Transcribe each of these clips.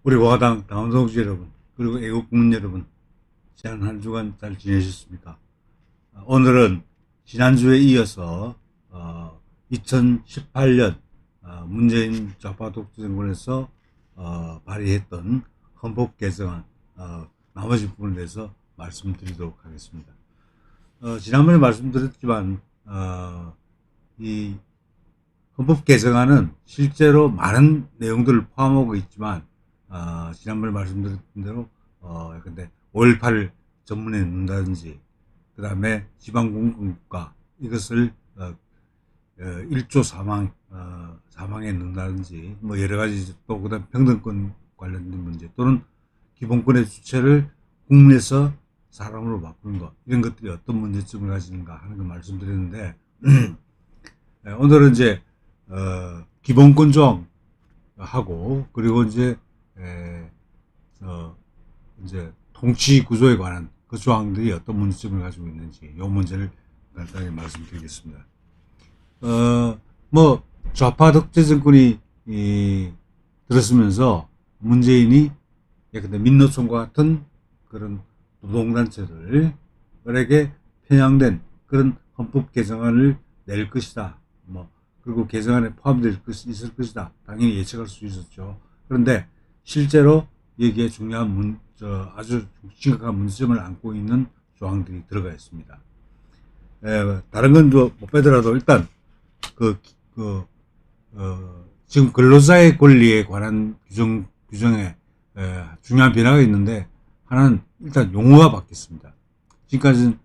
우리 와당 당원동지 여러분, 그리고 애국국민 여러분, 지난 한 주간 잘 지내셨습니까? 오늘은 지난주에 이어서 2018년 문재인 좌파 독재 정권에서 발의했던 헌법 개정안 나머지 부분에 대해서 말씀드리도록 하겠습니다. 지난번에 말씀드렸지만 이 헌법 개정안은 실제로 많은 내용들을 포함하고 있지만 지난번에 말씀드렸던 대로 근데 5.18 전문에 넣는다든지 그 다음에 지방공권국가 이것을 1조 사망에 넣는다든지 뭐 여러 가지 또 그다음 평등권 관련된 문제 또는 기본권의 주체를 국내에서 사람으로 바꾸는 것 이런 것들이 어떤 문제점을 가지는가 하는 걸 말씀드렸는데 오늘은 이제 기본권 조항하고 그리고 이제 통치 구조에 관한 그 조항들이 어떤 문제점을 가지고 있는지 이 문제를 간단히 말씀드리겠습니다. 뭐 좌파 독재 정권이 들었으면서 문재인이 예컨대 민노총과 같은 그런 노동단체들에게 편향된 그런 헌법 개정안을 낼 것이다. 뭐 그리고 개정안에 포함될 있을 것이다. 당연히 예측할 수 있었죠. 그런데 실제로 여기에 중요한 아주 심각한 문제점을 안고 있는 조항들이 들어가 있습니다. 다른 건 못 빼더라도 일단 지금 근로자의 권리에 관한 규정에 중요한 변화가 있는데 하나는 일단 용어가 바뀌었습니다. 지금까지는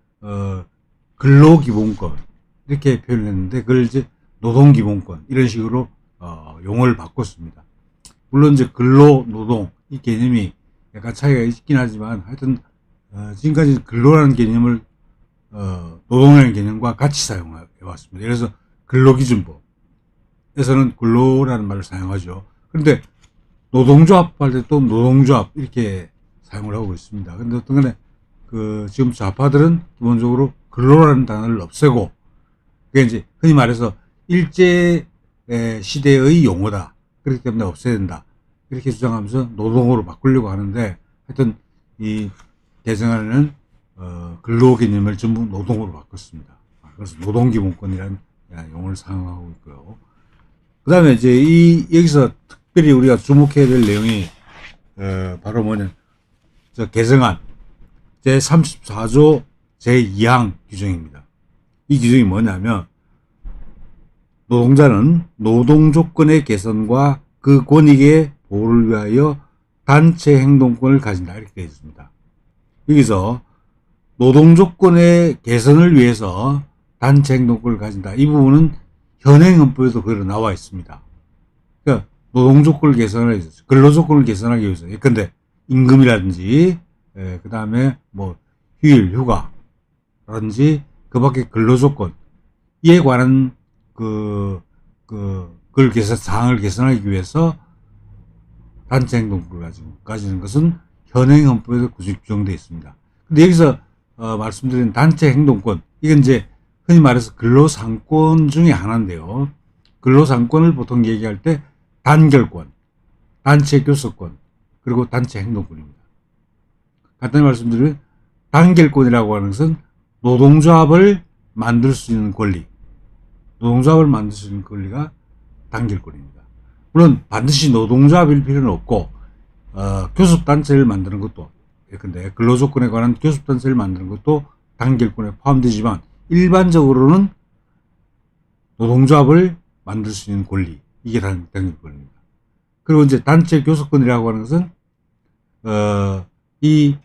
근로기본권 이렇게 표현했는데 그걸 이제 노동기본권 이런 식으로 용어를 바꿨습니다. 물론 이제 근로, 노동 이 개념이 약간 차이가 있긴 하지만 하여튼 지금까지 근로라는 개념을 노동이라는 개념과 같이 사용해 왔습니다. 그래서 근로기준법에서는 근로라는 말을 사용하죠. 그런데 노동조합 할 때 또 노동조합 이렇게 사용을 하고 있습니다. 근데 어떤 간에 지금 좌파들은 기본적으로 근로라는 단어를 없애고 그게 이제 흔히 말해서 일제 시대의 용어다. 그렇기 때문에 없애야 된다. 이렇게 주장하면서 노동으로 바꾸려고 하는데 하여튼 이 개정안에는 근로 개념을 전부 노동으로 바꿨습니다. 그래서 노동기본권이라는 용어를 사용하고 있고요. 그 다음에 이제 여기서 특별히 우리가 주목해야 될 내용이 바로 개정안 제34조 제2항 규정입니다. 이 규정이 뭐냐면 노동자는 노동 조건의 개선과 그 권익의 보호를 위하여 단체 행동권을 가진다 이렇게 되어 있습니다. 여기서 노동 조건의 개선을 위해서 단체 행동권을 가진다. 이 부분은 현행 헌법에도 그대로 나와 있습니다. 그러니까 노동 조건을 개선하기 위해서, 근로 조건을 개선하기 위해서, 예컨대 임금이라든지, 그 다음에 뭐 휴일, 휴가라든지, 그 밖에 근로 조건에 관한 사항을 개선하기 위해서 단체 행동권을 가지는 것은 현행 헌법에도 규정되어 있습니다. 근데 여기서 말씀드린 단체 행동권, 이건 이제 흔히 말해서 근로상권 중에 하나인데요. 근로상권을 보통 얘기할 때 단결권, 단체 교섭권, 그리고 단체 행동권입니다. 간단히 말씀드리면 단결권이라고 하는 것은 노동조합을 만들 수 있는 권리, 노동조합을 만들 수 있는 권리가 단결권입니다. 물론 반드시 노동조합일 필요는 없고 교섭단체를 만드는 것도 예컨대 근로조건에 관한 교섭단체를 만드는 것도 단결권에 포함되지만 일반적으로는 노동조합을 만들 수 있는 권리 이게 단결권입니다. 그리고 이제 단체 교섭권이라고 하는 것은 이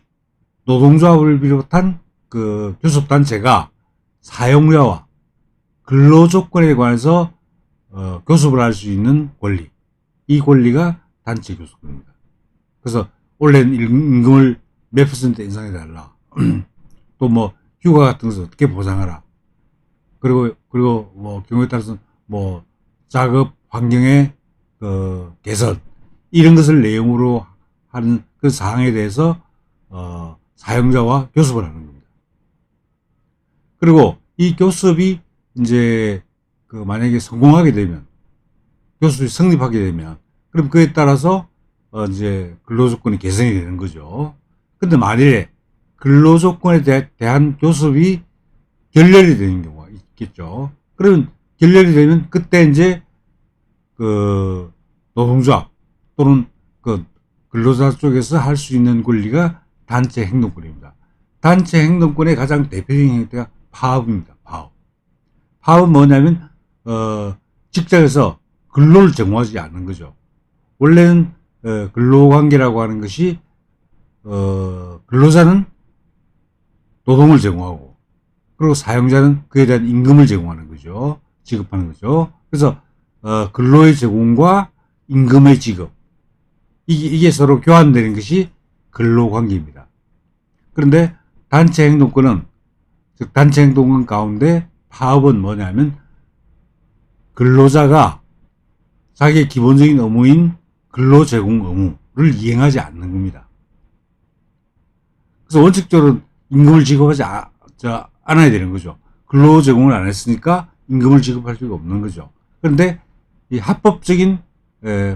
노동조합을 비롯한 그 교섭단체가 사용자와 근로조건에 관해서 교섭을 할 수 있는 권리 이 권리가 단체 교섭권입니다. 그래서 원래는 임금을 몇 퍼센트 인상해달라. 또 뭐 휴가 같은 것을 어떻게 보장하라. 그리고 뭐 경우에 따라서 뭐 작업 환경의 개선 이런 것을 내용으로 하는 그 사항에 대해서 사용자와 교섭을 하는 겁니다. 그리고 이 교섭이 이제 만약에 성공하게 되면 교섭이 성립하게 되면 그럼 그에 따라서 이제 근로조건이 개선이 되는 거죠. 근데 만일에 근로조건에 대한 교섭이 결렬이 되는 경우가 있겠죠. 그러면 결렬이 되면 그때 이제 그 노동조합 또는 그 근로자 쪽에서 할 수 있는 권리가 단체 행동권입니다. 단체 행동권의 가장 대표적인 형태가 파업입니다. 파업. 파업은 뭐냐면 직장에서 근로를 제공하지 않는 거죠. 원래는 근로관계라고 하는 것이 근로자는 노동을 제공하고 그리고 사용자는 그에 대한 임금을 제공하는 거죠. 지급하는 거죠. 그래서 근로의 제공과 임금의 지급 이게 서로 교환되는 것이 근로관계입니다. 그런데 단체 행동권은 즉 단체 행동권 가운데 파업은 뭐냐면 근로자가 자기의 기본적인 의무인 근로 제공 의무를 이행하지 않는 겁니다. 그래서 원칙적으로 임금을 지급하지 않아야 되는 거죠. 근로 제공을 안 했으니까 임금을 지급할 수가 없는 거죠. 그런데 이 합법적인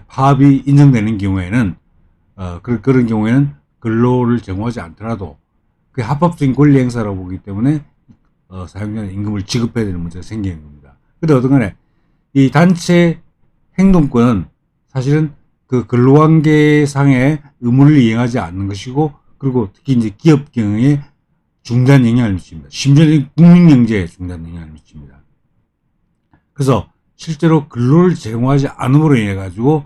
파업이 인정되는 경우에는 그런 경우에는 근로를 제공하지 않더라도 그 합법적인 권리 행사라고 보기 때문에 사용자는 임금을 지급해야 되는 문제가 생기는 겁니다. 근데 어떤 간에 이 단체 행동권은 사실은 그 근로관계상의 의무를 이행하지 않는 것이고 그리고 특히 이제 기업 경영에 중대한 영향을 미칩니다. 심지어 국민 경제에 중대한 영향을 미칩니다. 그래서 실제로 근로를 제공하지 않음으로 인해 가지고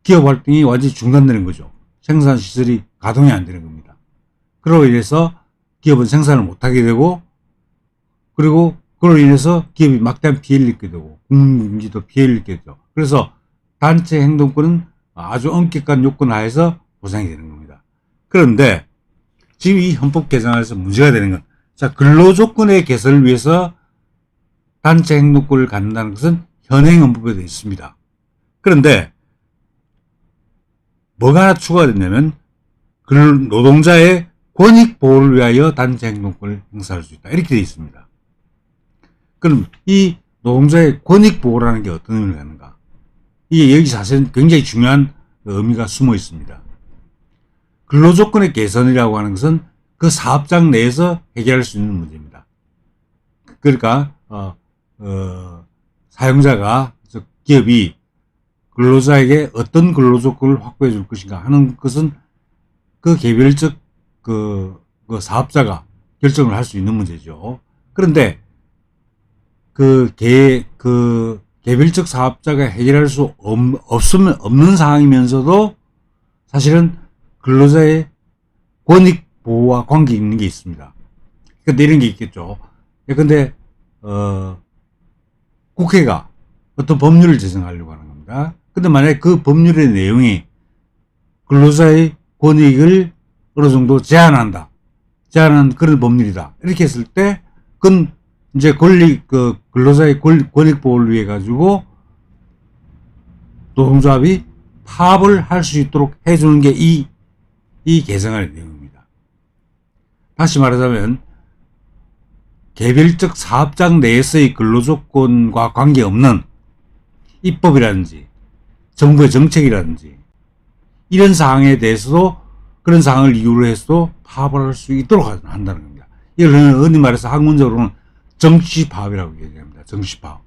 기업 활동이 완전히 중단되는 거죠. 생산 시설이 가동이 안 되는 겁니다. 그로 인해서 기업은 생산을 못하게 되고 그리고 그로 인해서 기업이 막대한 피해를 입게 되고 국민 경제도 피해를 입게 되죠. 그래서 단체 행동권은 아주 엄격한 요건 하에서 보장이 되는 겁니다. 그런데 지금 이 헌법 개정안에서 문제가 되는 건 자 근로조건의 개선을 위해서 단체 행동권을 갖는다는 것은 현행 헌법에 되어 있습니다. 그런데 뭐가 하나 추가됐냐면 노동자의 권익 보호를 위하여 단체 행동권을 행사할 수 있다. 이렇게 되어 있습니다. 그럼 이 노동자의 권익 보호라는 게 어떤 의미를 갖는가? 이게 여기 사실은 굉장히 중요한 의미가 숨어 있습니다. 근로조건의 개선이라고 하는 것은 그 사업장 내에서 해결할 수 있는 문제입니다. 그러니까 사용자가 즉 기업이 근로자에게 어떤 근로조건을 확보해 줄 것인가 하는 것은 그 개별적 그 사업자가 결정을 할 수 있는 문제죠. 그런데 그 개별적 사업자가 해결할 수 없는 상황이면서도 사실은 근로자의 권익 보호와 관계 있는 게 있습니다. 그러니까 이런 게 있겠죠. 근데 국회가 어떤 법률을 제정하려고 하는 겁니다. 근데 만약에 그 법률의 내용이 근로자의 권익을 어느 정도 제한하는 그런 법률이다. 이렇게 했을 때, 그건 이제 근로자의 권익 보호를 위해 가지고 노동조합이 파업을 할 수 있도록 해주는 게 이 개정안의 내용입니다. 다시 말하자면, 개별적 사업장 내에서의 근로조건과 관계없는 입법이라든지 정부의 정책이라든지 이런 사항에 대해서도 그런 사항을 이유로 해서도 파업을 할 수 있도록 한다는 겁니다. 이걸 흔히 말해서 학문적으로는 정치파업이라고 얘기합니다. 정치파업.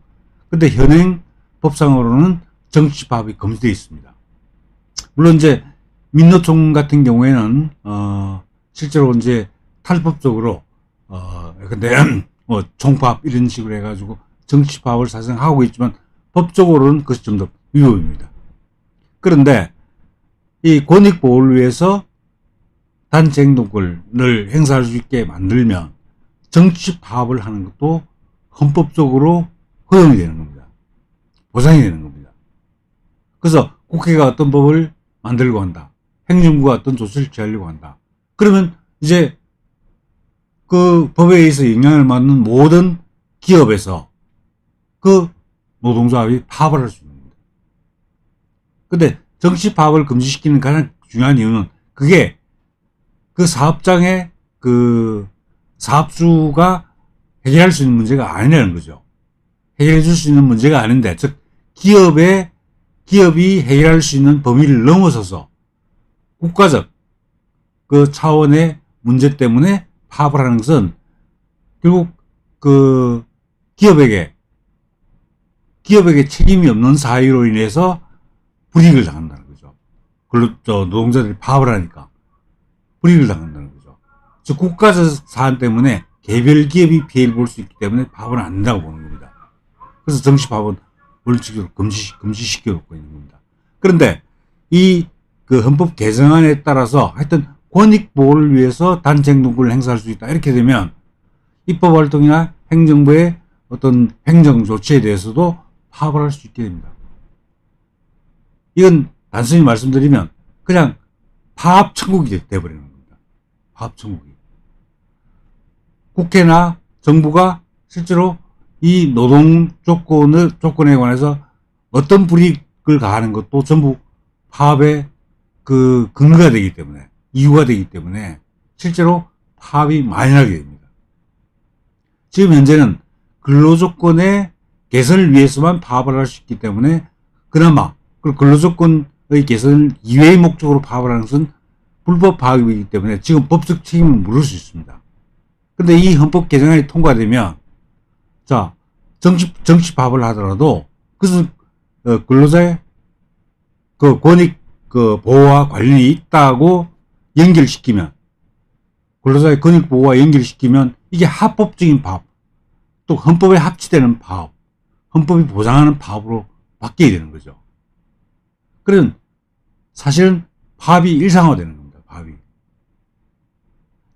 근데 현행 법상으로는 정치파업이 금지되어 있습니다. 물론 이제 민노총 같은 경우에는 실제로 이제 탈법적으로 근데 총파업 이런 식으로 해가지고 정치파업을 사실상 하고 있지만 법적으로는 그것이 좀 더 위법입니다. 그런데 이 권익 보호를 위해서 단체 행동권을 행사할 수 있게 만들면 정치 파업을 하는 것도 헌법적으로 허용이 되는 겁니다. 보장이 되는 겁니다. 그래서 국회가 어떤 법을 만들고 한다. 행정부가 어떤 조치를 취하려고 한다. 그러면 이제 그 법에 의해서 영향을 받는 모든 기업에서 그 노동조합이 파업을 할 수 있는 겁니다. 근데 정치 파업을 금지시키는 가장 중요한 이유는 그게 그 사업장의 그 사업주가 해결할 수 있는 문제가 아니라는 거죠. 해결해 줄 수 있는 문제가 아닌데, 즉 기업이 해결할 수 있는 범위를 넘어서서 국가적 그 차원의 문제 때문에 파업을 하는 것은 결국 그 기업에게 책임이 없는 사유로 인해서 불이익을 당한다는 거죠. 노동자들이 파업을 하니까 불이익을 당한다는 거죠. 즉 국가적 사안 때문에 개별 기업이 피해를 볼 수 있기 때문에 파업은 안 된다고 보는 겁니다. 그래서 정시 파업은 원칙적으로 금지시켜 놓고 있는 겁니다. 그런데 이 그 헌법 개정안에 따라서 하여튼 권익 보호를 위해서 단체 행동권을 행사할 수 있다 이렇게 되면 입법 활동이나 행정부의 어떤 행정 조치에 대해서도 파업을 할 수 있게 됩니다. 이건 단순히 말씀드리면 그냥 파업 천국이 되어버리는 겁니다. 파업 천국이. 국회나 정부가 실제로 이 노동 조건에 관해서 어떤 불이익을 가하는 것도 전부 파업의 그 근거가 되기 때문에, 이유가 되기 때문에 실제로 파업이 많이 나게 됩니다. 지금 현재는 근로조건의 개선을 위해서만 파업을 할 수 있기 때문에 그나마 근로조건의 개선 이외의 목적으로 파업을 하는 것은 불법 파업이기 때문에 지금 법적 책임을 물을 수 있습니다. 그런데 이 헌법 개정안이 통과되면 자 정치 파업을 하더라도 그것은 근로자의 그 권익 그 보호와 관련이 있다고 연결시키면 근로자의 권익 보호와 연결시키면 이게 합법적인 파업 또 헌법에 합치되는 파업 헌법이 보장하는 파업으로 바뀌어야 되는 거죠. 그런 사실은 파업이 일상화되는 겁니다. 파업이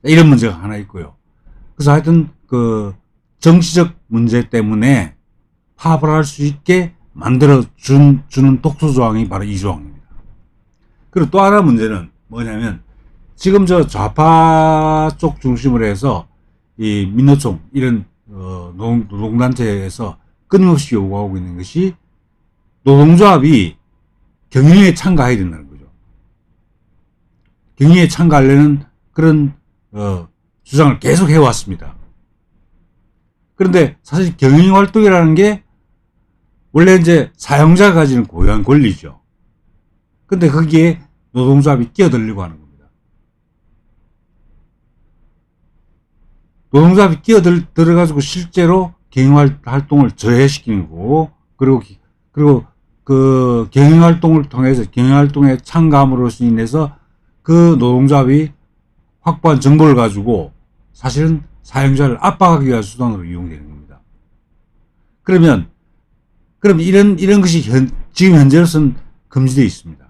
이런 문제가 하나 있고요. 그래서 하여튼 그 정치적 문제 때문에 파업을 할 수 있게 만들어 주는 독소조항이 바로 이 조항입니다. 그리고 또 하나 문제는 뭐냐면 지금 저 좌파 쪽 중심으로 해서 이 민노총 이런 노동단체에서 끊임없이 요구하고 있는 것이 노동조합이 경영에 참가해야 된다는 거죠. 경영에 참가하려는 그런 주장을 계속 해왔습니다. 그런데 사실 경영활동이라는 게 원래 이제 사용자가 가지는 고유한 권리죠. 근데 거기에 노동조합이 끼어들려고 하는 겁니다. 노동조합이 끼어들어가지고 실제로 경영활동을 저해시키는 거고, 그리고 그 경영활동을 통해서 경영활동에 참가함으로써 인해서 그 노동조합이 확보한 정보를 가지고 사실은 사용자를 압박하기 위한 수단으로 이용되는 겁니다. 그럼 이런 것이 지금 현재로서는 금지되어 있습니다.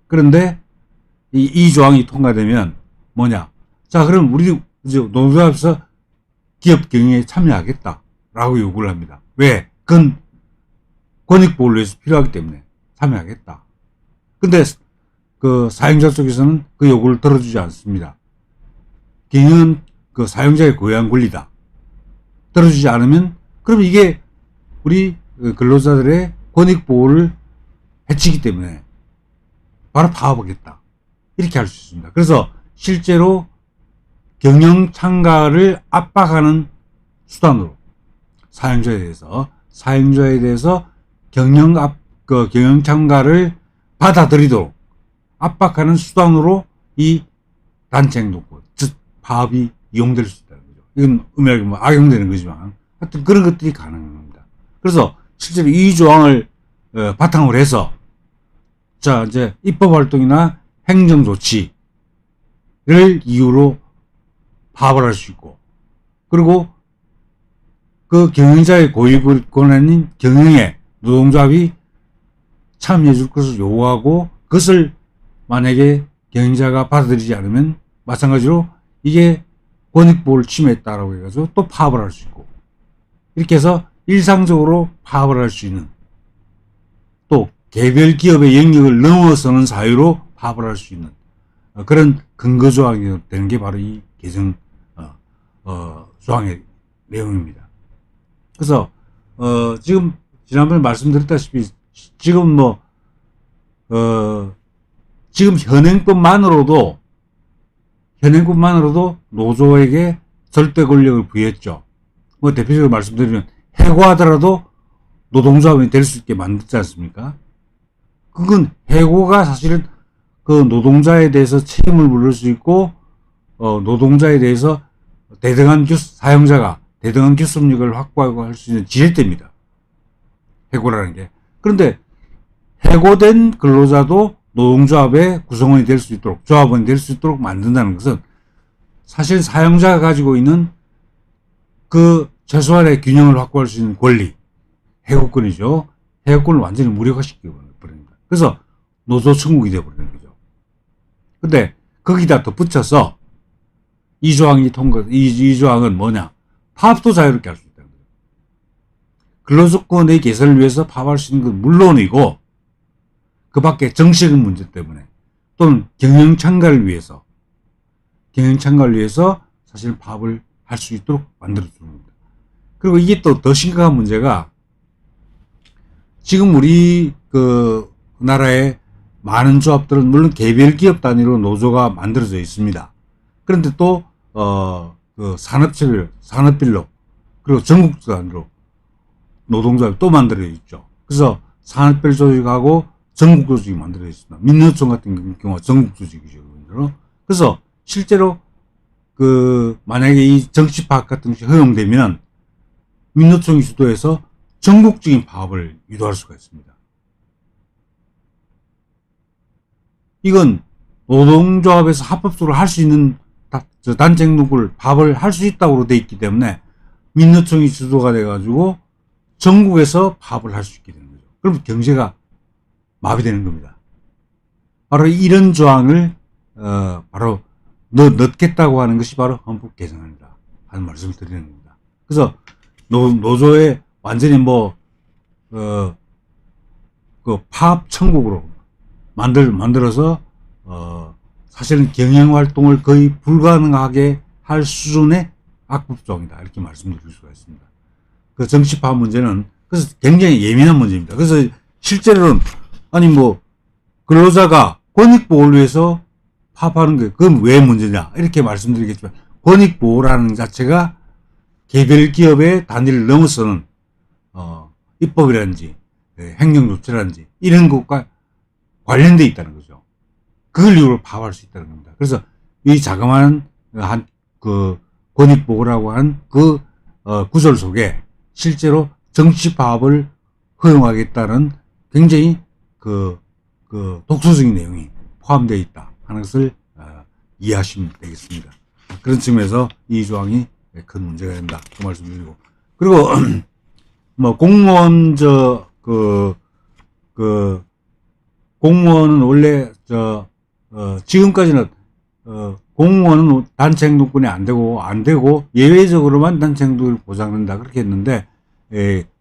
그런데 이 조항이 통과되면 뭐냐? 자, 그럼 우리 노동조합에서 기업 경영에 참여하겠다라고 요구를 합니다. 왜? 그건 권익 보호를 위해서 필요하기 때문에 참여하겠다. 근데 그 사용자 쪽에서는 그 요구를 들어주지 않습니다. 경영은 그 사용자의 고유한 권리다. 들어주지 않으면 그럼 이게 우리 근로자들의 권익 보호를 해치기 때문에 바로 파업하겠다. 이렇게 할 수 있습니다. 그래서 실제로 경영 참가를 압박하는 수단으로 사용자에 대해서 경영 참가를 받아들이도록 압박하는 수단으로 이 단체 행동권, 즉 파업이 이용될 수 있다는 거죠. 이건 엄밀하게 뭐 악용되는 거지만 하여튼 그런 것들이 가능합니다. 그래서 실제로 이 조항을 바탕으로 해서 자 이제 입법 활동이나 행정 조치를 이유로 파업을 할 수 있고, 그리고 그 경영자의 고유 권한인 경영에 노동조합이 참여해 줄 것을 요구하고 그것을 만약에 경영자가 받아들이지 않으면 마찬가지로 이게 권익보호를 침해했다라고 해가지고 또 파업을 할 수 있고, 이렇게 해서 일상적으로 파업을 할 수 있는, 또 개별 기업의 영역을 넘어서는 사유로 파업을 할 수 있는 그런 근거 조항이 되는 게 바로 이 개정 조항의 내용입니다. 그래서 지금 지난번에 말씀드렸다시피 지금 지금 현행법만으로도 노조에게 절대 권력을 부여했죠. 뭐 대표적으로 말씀드리면 해고하더라도 노동조합이 될 수 있게 만들지 않습니까? 그건 해고가 사실은 그 노동자에 대해서 책임을 물을 수 있고, 노동자에 대해서 사용자가 대등한 교섭력을 확보하고 할 수 있는 지렛대입니다. 해고라는 게. 그런데 해고된 근로자도 노동조합의 구성원이 될 수 있도록, 조합원이 될 수 있도록 만든다는 것은 사실 사용자가 가지고 있는 그 최소한의 균형을 확보할 수 있는 권리, 해고권이죠. 해고권을 완전히 무력화시켜버립니다. 그래서 노조 천국이 되어버리는 거죠. 근데 거기다 더 붙여서 이 조항은 뭐냐? 파업도 자유롭게 할 수 있다는 거예요. 근로조건의 개선을 위해서 파업할 수 있는 건 물론이고, 그 밖에 정치적인 문제 때문에 또는 경영 참가를 위해서 사실 파업을 할 수 있도록 만들어주는 겁니다. 그리고 이게 또 더 심각한 문제가 지금 우리 그 나라의 많은 조합들은 물론 개별 기업 단위로 노조가 만들어져 있습니다. 그런데 또 그 산업별로 그리고 전국 단위로 노동조합이 또 만들어져 있죠. 그래서 산업별 조직하고 전국 조직이 만들어져 있습니다. 민노총 같은 경우가 전국 조직이죠. 그래서 실제로 그 만약에 이 정치 파업 같은 것이 허용되면 민노총이 주도해서 전국적인 파업을 유도할 수가 있습니다. 이건 노동조합에서 합법적으로 할 수 있는 단체 행동을 파업을 할 수 있다고 돼 있기 때문에 민노총이 주도가 돼가지고 전국에서 파업을 할 수 있게 되는 거죠. 그럼 경제가 마비되는 겁니다. 바로 이런 조항을 바로 넣겠다고 하는 것이 바로 헌법 개정안이다 하는 말씀을 드리는 겁니다. 그래서 노조에 완전히 그 파업 천국으로 만들어서 사실은 경영 활동을 거의 불가능하게 할 수준의 악법 조항이다 이렇게 말씀드릴 수가 있습니다. 그 정치 파업 문제는 그래서 굉장히 예민한 문제입니다. 그래서 실제로는 근로자가 권익 보호를 위해서 파업하는 게 그건 왜 문제냐 이렇게 말씀드리겠지만 권익보호라는 자체가 개별 기업의 단위를 넘어서는 입법이라든지 행정조치라든지 이런 것과 관련되어 있다는 거죠. 그걸 이유로 파업할 수 있다는 겁니다. 그래서 이 자그마한 권익보호라고 하는 구절 속에 실제로 정치 파업을 허용하겠다는 굉장히 독소적인 내용이 포함되어 있다 하는 것을 이해하시면 되겠습니다. 그런 측면에서 이 조항이 큰 문제가 된다. 그 말씀 드리고. 그리고, 공무원, 공무원은 원래, 지금까지는, 공무원은 단체 행동권이 안 되고, 예외적으로만 단체 행동을 보장된다. 그렇게 했는데,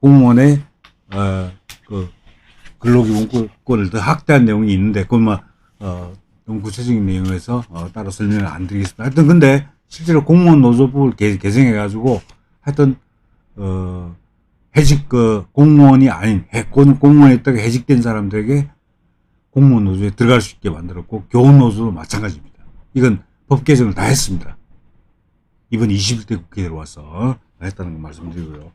공무원의, 근로기본권을 더 확대한 내용이 있는데, 그건 좀 구체적인 내용에서 따로 설명을 안 드리겠습니다. 하여튼 근데 실제로 공무원 노조법을 개정해가지고 하여튼 공무원이 아닌 공무원에 있다가 해직된 사람들에게 공무원 노조에 들어갈 수 있게 만들었고 교원 노조도 마찬가지입니다. 이건 법 개정을 다 했습니다. 이번 21대 국회에 들어와서 다 했다는 거 말씀드리고요.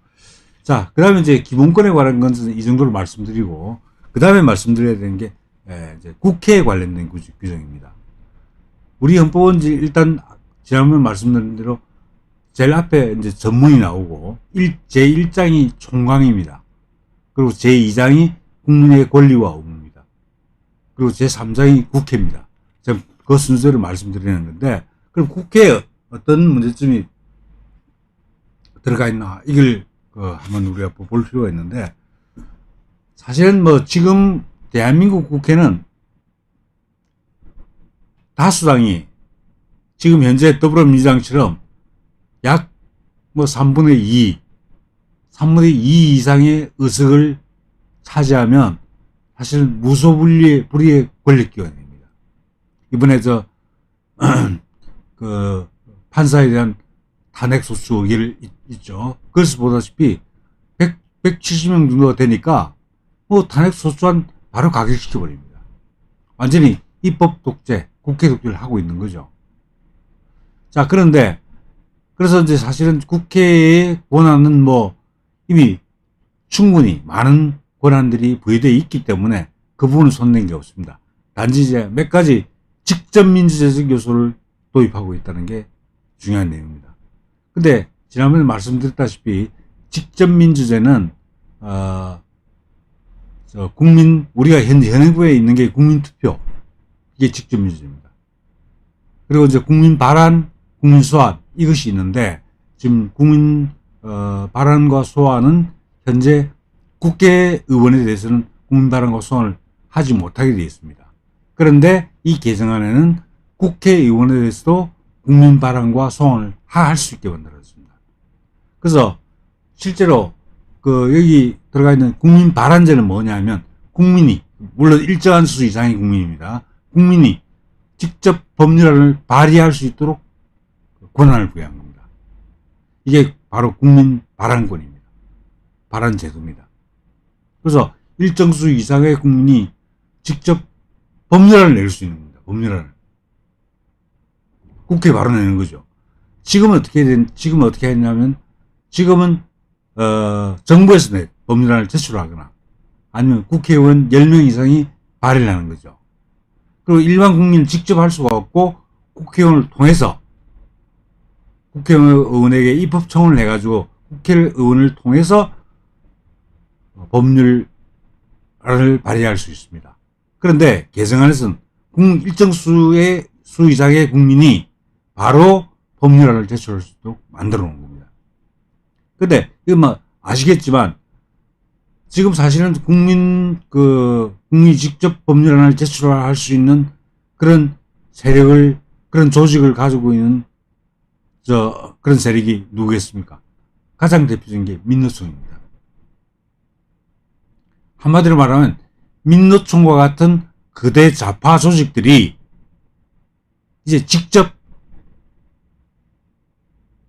자, 그 다음에 이제 기본권에 관한 것은 이 정도로 말씀드리고 그 다음에 말씀드려야 되는 게 이제 국회에 관련된 규정입니다. 우리 헌법은 일단 지난번 말씀드린 대로 제일 앞에 이제 전문이 나오고 제1장이 총강입니다. 그리고 제2장이 국민의 권리와 의무입니다. 그리고 제3장이 국회입니다. 제가 그 순서를 말씀드리는 건데 그럼 국회에 어떤 문제점이 들어가 있나 이걸 한번 우리가 볼 필요가 있는데 사실은 지금 대한민국 국회는 다수당이 지금 현재 더불어민주당처럼 약 3분의 2 이상의 의석을 차지하면 사실 무소불위의 권력기관입니다. 이번에 판사에 대한 탄핵소추 의결 있죠. 그래서 보다시피 170명 정도가 되니까 탄핵소추안 바로 가결시켜버립니다. 완전히 입법 독재, 국회 독재를 하고 있는 거죠. 자, 그래서 이제 사실은 국회의 권한은 이미 충분히 많은 권한들이 부여되어 있기 때문에 그 부분은 손댄 게 없습니다. 단지 이제 몇 가지 직접 민주제적 요소를 도입하고 있다는 게 중요한 내용입니다. 근데 지난번에 말씀드렸다시피 직접 민주제는 우리가 현행부에 있는 게 국민투표, 이게 직접 민주제입니다. 그리고 이제 국민 발안, 국민 소환 이것이 있는데 지금 국민 발안과 소환은 현재 국회의원에 대해서는 국민 발안과 소환을 하지 못하게 되어 있습니다. 그런데 이 개정안에는 국회의원에 대해서도 국민 발안과 소환을 할 수 있게 만들어졌습니다. 그래서 실제로 여기 들어가 있는 국민 발안제는 뭐냐면 국민이, 물론 일정한 수 이상의 국민입니다. 국민이 직접 법률안을 발의할 수 있도록 권한을 부여한 겁니다. 이게 바로 국민 발안권입니다. 발안제도입니다. 그래서 일정 수 이상의 국민이 직접 법률안을 낼 수 있는 겁니다. 법률안을. 국회에 바로 내는 거죠. 지금은 어떻게 했냐면, 지금은, 정부에서 법률안을 제출하거나, 아니면 국회의원 10명 이상이 발의를 하는 거죠. 그리고 일반 국민은 직접 할 수가 없고, 국회의원을 통해서, 국회의원에게 입법청원을 해가지고, 국회의원을 통해서 법률안을 발의할 수 있습니다. 그런데 개정안에서는 일정 수 이상의 국민이 바로 법률안을 제출할 수 있도록 만들어 놓은 겁니다. 근데 이거 아시겠지만 지금 사실은 국민이 직접 법률안을 제출할 수 있는 그런 세력을, 그런 조직을 가지고 있는 그런 세력이 누구겠습니까? 가장 대표적인 게 민노총입니다. 한마디로 말하면 민노총과 같은 거대 좌파 조직들이 이제 직접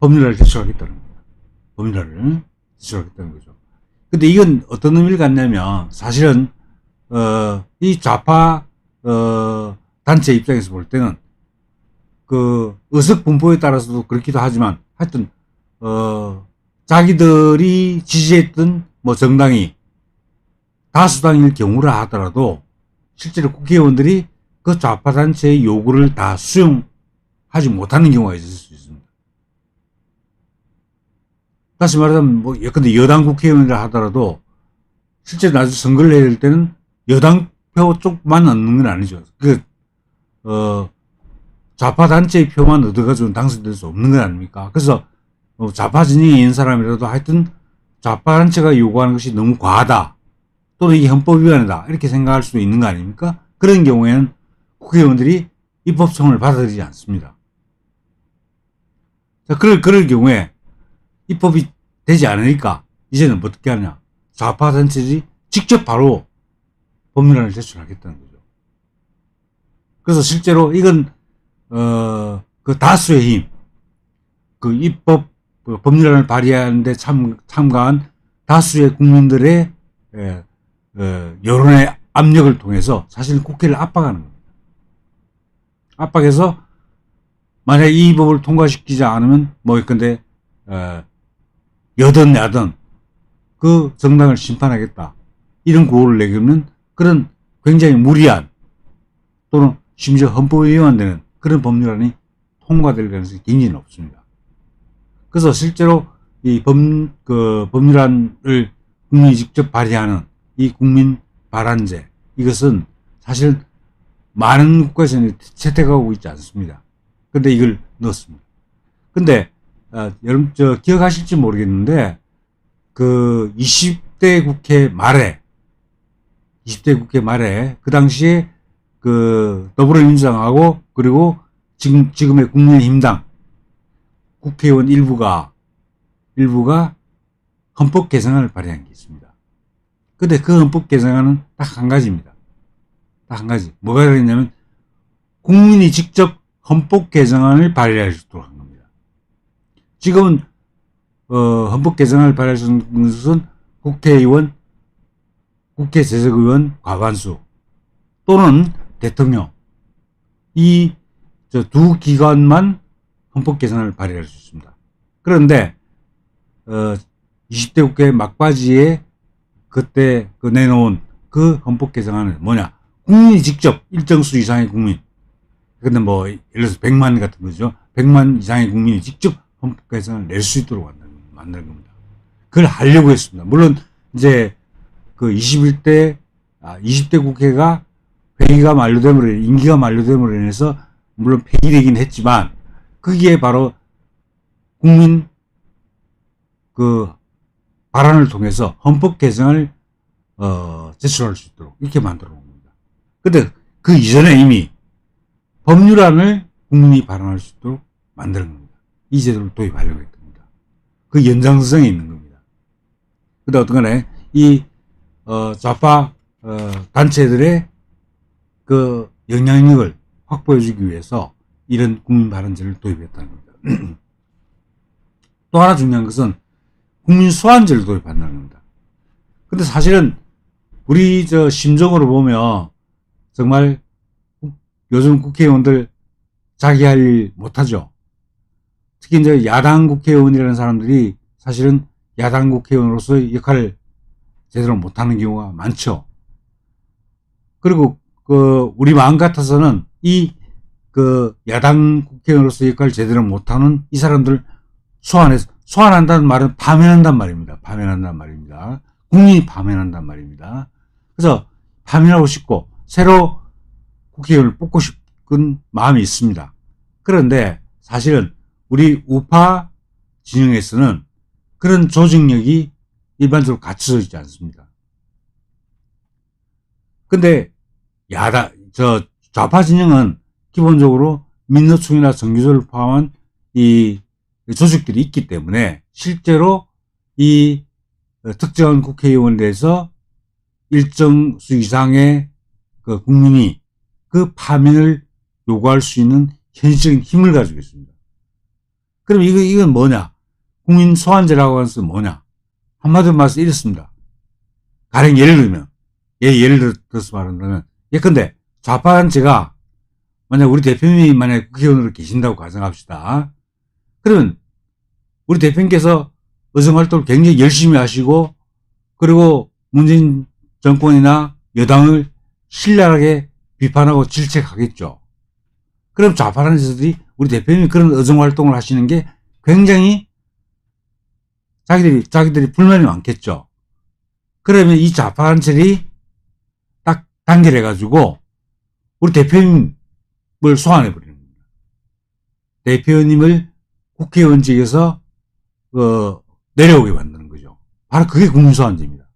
법률안을 제출하겠다는 겁니다. 법률안을 제출하겠다는 거죠. 근데 이건 어떤 의미를 갖냐면 사실은 이 좌파 단체 입장에서 볼 때는 의석 분포에 따라서도 그렇기도 하지만 하여튼 자기들이 지지했던 정당이 다수당일 경우라 하더라도 실제로 국회의원들이 그 좌파 단체의 요구를 다 수용하지 못하는 경우가 있을 수 있습니다. 다시 말하자면 예컨대 여당 국회의원이라 하더라도 실제 나중에 선거를 해야 될 때는 여당 표 쪽만 얻는 건 아니죠. 좌파 단체의 표만 얻어가지고 당선될 수 없는 건 아닙니까? 그래서 좌파 진영에 있는 사람이라도 하여튼 좌파 단체가 요구하는 것이 너무 과하다, 또는 이게 헌법 위반이다, 이렇게 생각할 수도 있는 거 아닙니까? 그런 경우에는 국회의원들이 입법청원을 받아들이지 않습니다. 자, 그럴 경우에 입법이 되지 않으니까 이제는 어떻게 하냐? 좌파 단체들이 직접 바로 법률안을 제출하겠다는 거죠. 그래서 실제로 이건 그 다수의 힘, 법률안을 발의하는데 참가한 다수의 국민들의 여론의 압력을 통해서 사실 국회를 압박하는 겁니다. 압박해서 만약 이 법을 통과시키지 않으면 근데 여든 야든 그 정당을 심판하겠다, 이런 구호를 내기는 그런 굉장히 무리한 또는 심지어 헌법에 위반되는 그런 법률안이 통과될 가능성이 굉장히 높습니다. 그래서 실제로 이 법률안을 국민이 직접 발의하는 이 국민 발안제, 이것은 사실 많은 국가에서는 채택하고 있지 않습니다. 근데 이걸 넣었습니다. 근데 여러분 기억하실지 모르겠는데 20대 국회 말에 그 당시에 더불어민주당하고 그리고 지금의 국민의힘당 국회의원 일부가 헌법 개정안을 발의한 게 있습니다. 근데 그 헌법 개정안은 딱 한 가지입니다. 딱 한 가지. 뭐가 그랬냐면 국민이 직접 헌법 개정안을 발의할 수 있도록 한 겁니다. 지금은 헌법 개정안을 발의할 수 있는 것은 국회의원, 국회재적의원 과반수 또는 대통령, 이 두 기관만 헌법 개정안을 발의할 수 있습니다. 그런데 20대 국회 막바지에 그때 내놓은 그 헌법 개정안은 뭐냐? 국민이 직접 일정 수 이상의 국민, 근데 뭐 예를 들어서 100만 같은 거죠. 100만 이상의 국민이 직접 헌법 개정을 낼 수 있도록 만드는 겁니다. 그걸 하려고 했습니다. 물론 이제 그 20대 국회가 회기가 만료됨으로 임기가 만료됨으로 인해서 물론 폐기되긴 했지만 거기에 바로 국민 그 발언을 통해서 헌법 개정을 제출할 수 있도록 이렇게 만들어 놓은 겁니다. 근데 그 이전에 이미 법률안을 국민이 발언할 수 있도록 만드는 겁니다. 이 제도를 도입하려고 했던 겁니다. 그 연장성이 있는 겁니다. 근데 어떤 간에 이 좌파 단체들의 그 영향력을 확보해주기 위해서 이런 국민 발언제를 도입했다는 겁니다. 또 하나 중요한 것은 국민 소환제를 도입한다는 겁니다. 근데 사실은 우리 심정으로 보면 정말 요즘 국회의원들 자기 할 일 못하죠. 특히 이제 야당 국회의원이라는 사람들이 사실은 야당 국회의원으로서의 역할을 제대로 못하는 경우가 많죠. 그리고 우리 마음 같아서는 야당 국회의원으로서 역할을 제대로 못하는 이 사람들 소환한다는 말은 파면한단 말입니다. 파면한단 말입니다. 국민이 파면한단 말입니다. 그래서 파면하고 싶고 새로 국회의원을 뽑고 싶은 마음이 있습니다. 그런데 사실은 우리 우파 진영에서는 그런 조직력이 일반적으로 갖춰져 있지 않습니다. 근데 좌파 진영은 기본적으로 민노총이나 정규조를 포함한 이 조직들이 있기 때문에 실제로 이 특정한 국회의원에 대해서 일정 수 이상의 그 국민이 그 파면을 요구할 수 있는 현실적인 힘을 가지고 있습니다. 그럼 이건 뭐냐? 국민 소환제라고 하는 것은 뭐냐? 한마디로 말해서 이렇습니다. 가령 예를 들어서 말한다면, 예컨대 좌파 단체가 만약 우리 대표님이 만약 국회의원으로 계신다고 가정합시다. 그러면 우리 대표님께서 의정활동을 굉장히 열심히 하시고 그리고 문재인 정권이나 여당을 신랄하게 비판하고 질책하겠죠. 그럼 좌파 단체들이 우리 대표님이 그런 의정활동을 하시는 게 굉장히 자기들이 불만이 많겠죠. 그러면 이 좌파 단체들이 딱 단결해가지고 우리 대표님을 소환해버리는 겁니다. 대표님을 국회의원직에서 내려오게 만드는 거죠. 바로 그게 국민소환제입니다.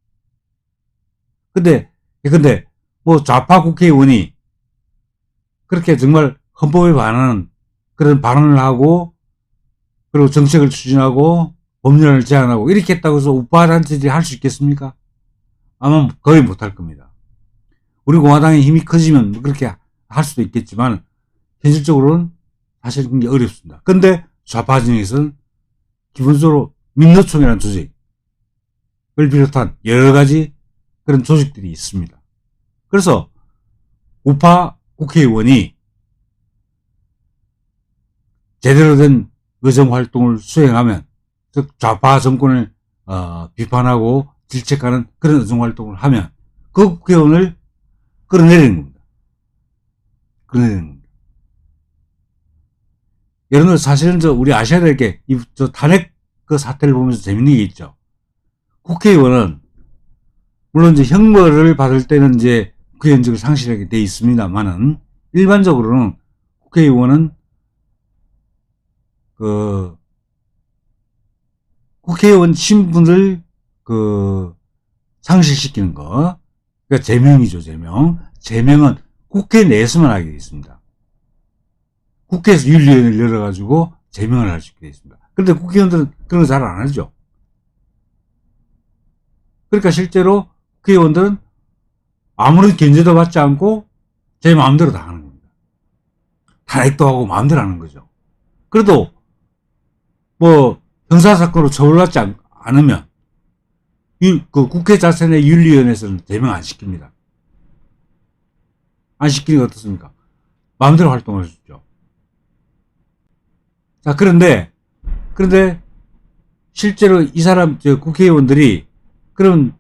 근데 뭐 좌파 국회의원이 그렇게 정말 헌법에 반하는 그런 발언을 하고 그리고 정책을 추진하고 법률안을 제안하고 이렇게 했다고 해서 우파 단체들이 할 수 있겠습니까? 아마 거의 못할 겁니다. 우리 공화당의 힘이 커지면 그렇게 할 수도 있겠지만 현실적으로는 사실 굉장히 어렵습니다. 근데 좌파 진영에서는 기본적으로 민노총이라는 조직을 비롯한 여러 가지 그런 조직들이 있습니다. 그래서 우파 국회의원이 제대로 된 의정활동을 수행하면, 즉 좌파 정권을 비판하고 질책하는 그런 의정활동을 하면 그 국회의원을 끌어내리는 겁니다. 예를 들어 사실은 우리 아셔야 될 게 탄핵 그 사태를 보면서 재밌는 게 있죠. 국회의원은 물론 이제 형벌을 받을 때는 이제 국회의원직을 상실하게 돼 있습니다만은 일반적으로는 국회의원은 국회의원 신분을 상실시키는 거, 그러니까 제명이죠. 제명은 국회 내에서만 하게 되어 있습니다. 국회에서 윤리위원회를 열어가지고 제명을 할 수 있게 되어 있습니다. 그런데 국회의원들은 그런 거 잘 안 하죠. 그러니까 실제로 국회의원들은 아무런 견제도 받지 않고 제 마음대로 다 하는 겁니다. 탄핵도 하고 마음대로 하는 거죠. 그래도 뭐 형사사건으로 처벌받지 않으면 그 국회 자체 내 윤리위원회에서는 제명 안 시킵니다. 안 시키는 게 어떻습니까? 마음대로 활동할 수 있죠. 자, 그런데 실제로 이 사람 국회의원들이 그런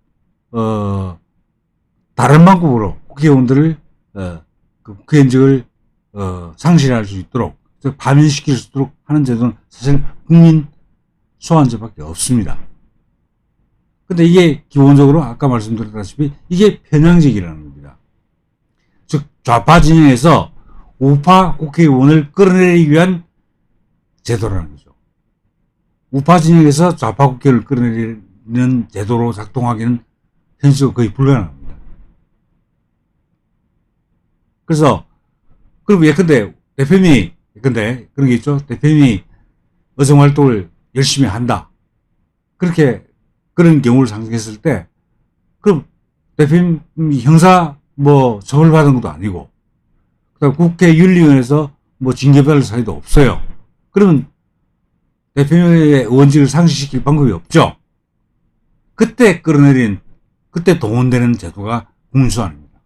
다른 방법으로 국회의원들을 그 국회의원직을 상실할 수 있도록, 즉 파면시킬 수 있도록 하는 제도는 사실 국민 소환제밖에 없습니다. 근데 이게 기본적으로 아까 말씀드렸다시피 이게 편향적이라는 겁니다. 즉 좌파 진영에서 우파 국회의원을 끌어내리기 위한 제도라는 거죠. 우파 진영에서 좌파 국회를 끌어내리는 제도로 작동하기는 현실적으로 거의 불가능합니다. 그래서 그럼 예컨대 대표님이 그런 게 있죠. 대표님이 의정활동을 열심히 한다. 그런 경우를 상정했을 때, 그럼 대표님 형사 처벌받은 것도 아니고, 그다음 국회윤리위원회에서 징계받을 사유도 없어요. 그러면 대표님의 의원직을 상실시킬 방법이 없죠. 그때 동원되는 제도가 국민소환입니다.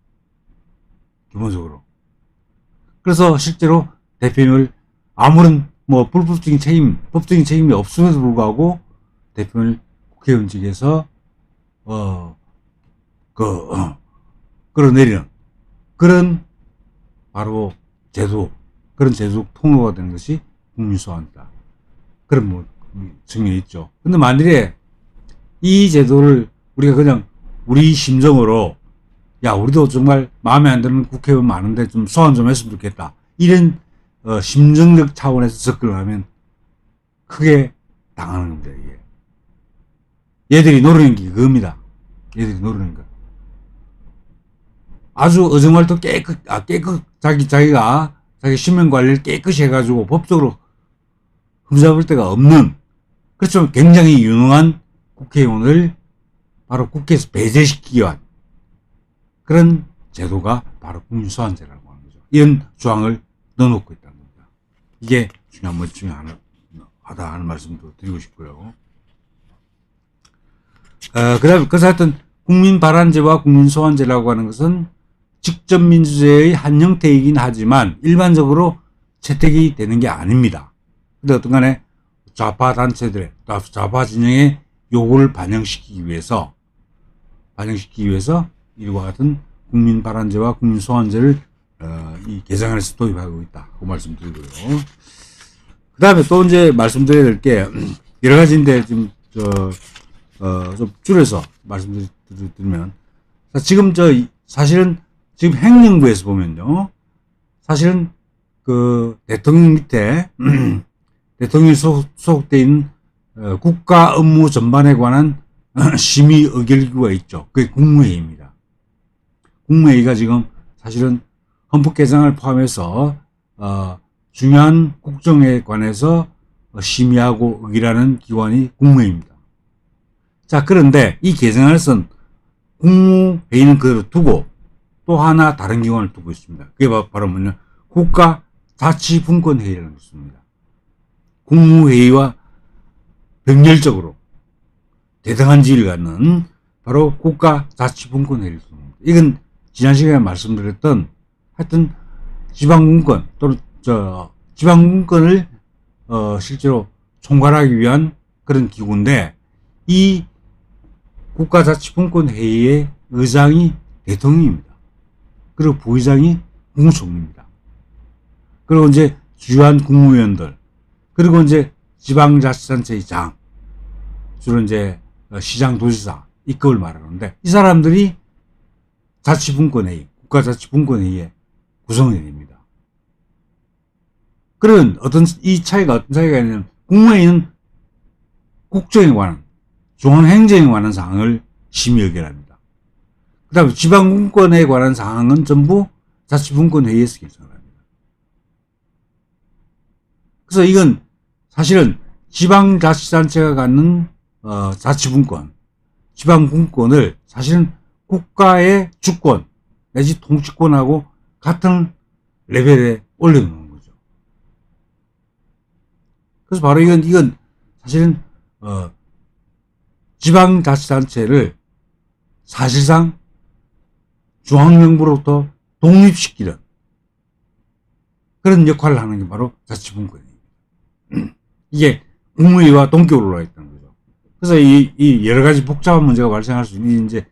기본적으로. 그래서 실제로 대표님을 아무런 법적인 책임이 없음에도 불구하고 대표님을 국회의원직에서 끌어내리는 그런 바로 그런 제도 통로가 되는 것이 국민소환이다. 그런 측면이 있죠. 근데 만일에 이 제도를 우리가 그냥 우리 심정으로 우리도 정말 마음에 안 드는 국회의원 많은데 좀 소환 좀 했으면 좋겠다. 이런 심정적 차원에서 접근을 하면 크게 당하는 겁니다. 이게. 얘들이 노리는 게 그겁니다. 얘들이 노리는 거. 아주 의정활동 자기가 자기 신변 관리를 깨끗이 해가지고 법적으로 흠잡을 데가 없는, 그렇지만 굉장히 유능한 국회의원을 바로 국회에서 배제시키기 위한 그런 제도가 바로 국민소환제라고 하는 거죠. 이런 조항을 넣어놓고 있다는 겁니다. 이게 중요한 것 중에 하다 하는 말씀도 드리고 싶고요. 그래서 하여튼 국민발안제와 국민소환제라고 하는 것은 직접민주제의 한 형태이긴 하지만 일반적으로 채택이 되는 게 아닙니다. 근데 어떤 간에 좌파 단체들의, 좌파 진영의 요구를 반영시키기 위해서 이와 같은 국민발안제와 국민소환제를 이 개정안에서 도입하고 있다. 그 말씀드리고요. 그 다음에 또 이제 말씀드려야 될 게 여러 가지인데 좀 줄여서 말씀드리면, 사실은 지금 행정부에서 보면요, 사실은 그 대통령 밑에 대통령이 소속되어 있는 국가 업무 전반에 관한 심의 의결기구가 있죠. 그게 국무회의입니다. 국무회의가 지금 사실은 헌법 개정을 포함해서 중요한 국정에 관해서 심의하고 의결하는 기관이 국무회의입니다. 자, 그런데 이 개정안에서는 국무회의는 그대로 두고 또 하나 다른 기관을 두고 있습니다. 그게 바로 뭐냐, 국가자치분권회의라는 것입니다. 국무회의와 병렬적으로 대등한 지위를 갖는 바로 국가자치분권회의를 두는 겁니다. 이건 지난 시간에 말씀드렸던 하여튼 지방분권 또는 지방분권을 실제로 총괄하기 위한 그런 기구인데, 이 국가자치분권회의의 의장이 대통령입니다. 그리고 부의장이 국무총리입니다. 그리고 이제 주요한 국무위원들, 그리고 이제 지방자치단체의 장, 주로 이제 시장, 도지사, 이급을 말하는데, 이 사람들이 자치분권회의, 국가자치분권회의의 구성원입니다. 그런 이 차이가 어떤 차이가 있냐면, 국무회의는 국정에 관한, 중앙행정에 관한 사항을 심의 의결합니다. 그 다음에 지방분권에 관한 사항은 전부 자치분권회의에서 결정을 합니다. 그래서 이건 사실은 지방자치단체가 갖는 자치분권, 지방분권을 사실은 국가의 주권 내지 통치권하고 같은 레벨에 올려놓는 거죠. 그래서 바로 이건 사실은 지방자치단체를 사실상 중앙정부로부터 독립시키는 그런 역할을 하는 게 바로 자치분권입니다. 이게 국무회의와 동격으로 올라가 있다는 거죠. 그래서 이 여러 가지 복잡한 문제가 발생할 수 있는 이제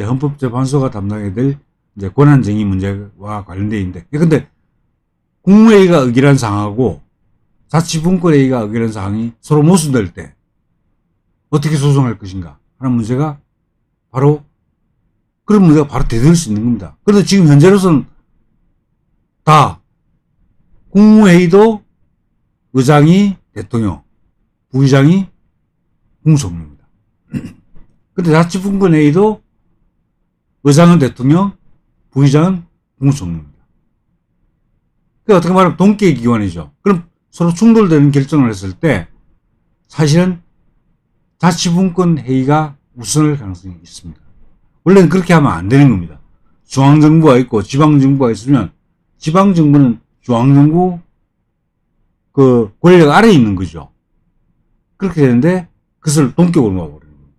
헌법재판소가 담당해야 될 이제 권한쟁의 문제와 관련되어 있는데, 근데 국무회의가 의결한 사항하고 자치분권회의가 의결한 사항이 서로 모순될 때 어떻게 소송할 것인가 하는 문제가 바로 그런 문제가 바로 대들을 수 있는 겁니다. 그런데 지금 현재로서는 다 국무회의도 의장이 대통령, 부의장이 국무총리입니다. 근데 자치분권회의도 의장은 대통령, 부의장은 국무총리입니다. 그러니까 어떻게 말하면 동계 기관이죠. 그럼 서로 충돌되는 결정을 했을 때 사실은 자치분권회의가 우선할 가능성이 있습니다. 원래는 그렇게 하면 안 되는 겁니다. 중앙정부가 있고 지방정부가 있으면 지방정부는 중앙정부 그 권력 아래에 있는 거죠. 그렇게 되는데 그것을 동격으로 놓아버리는 겁니다.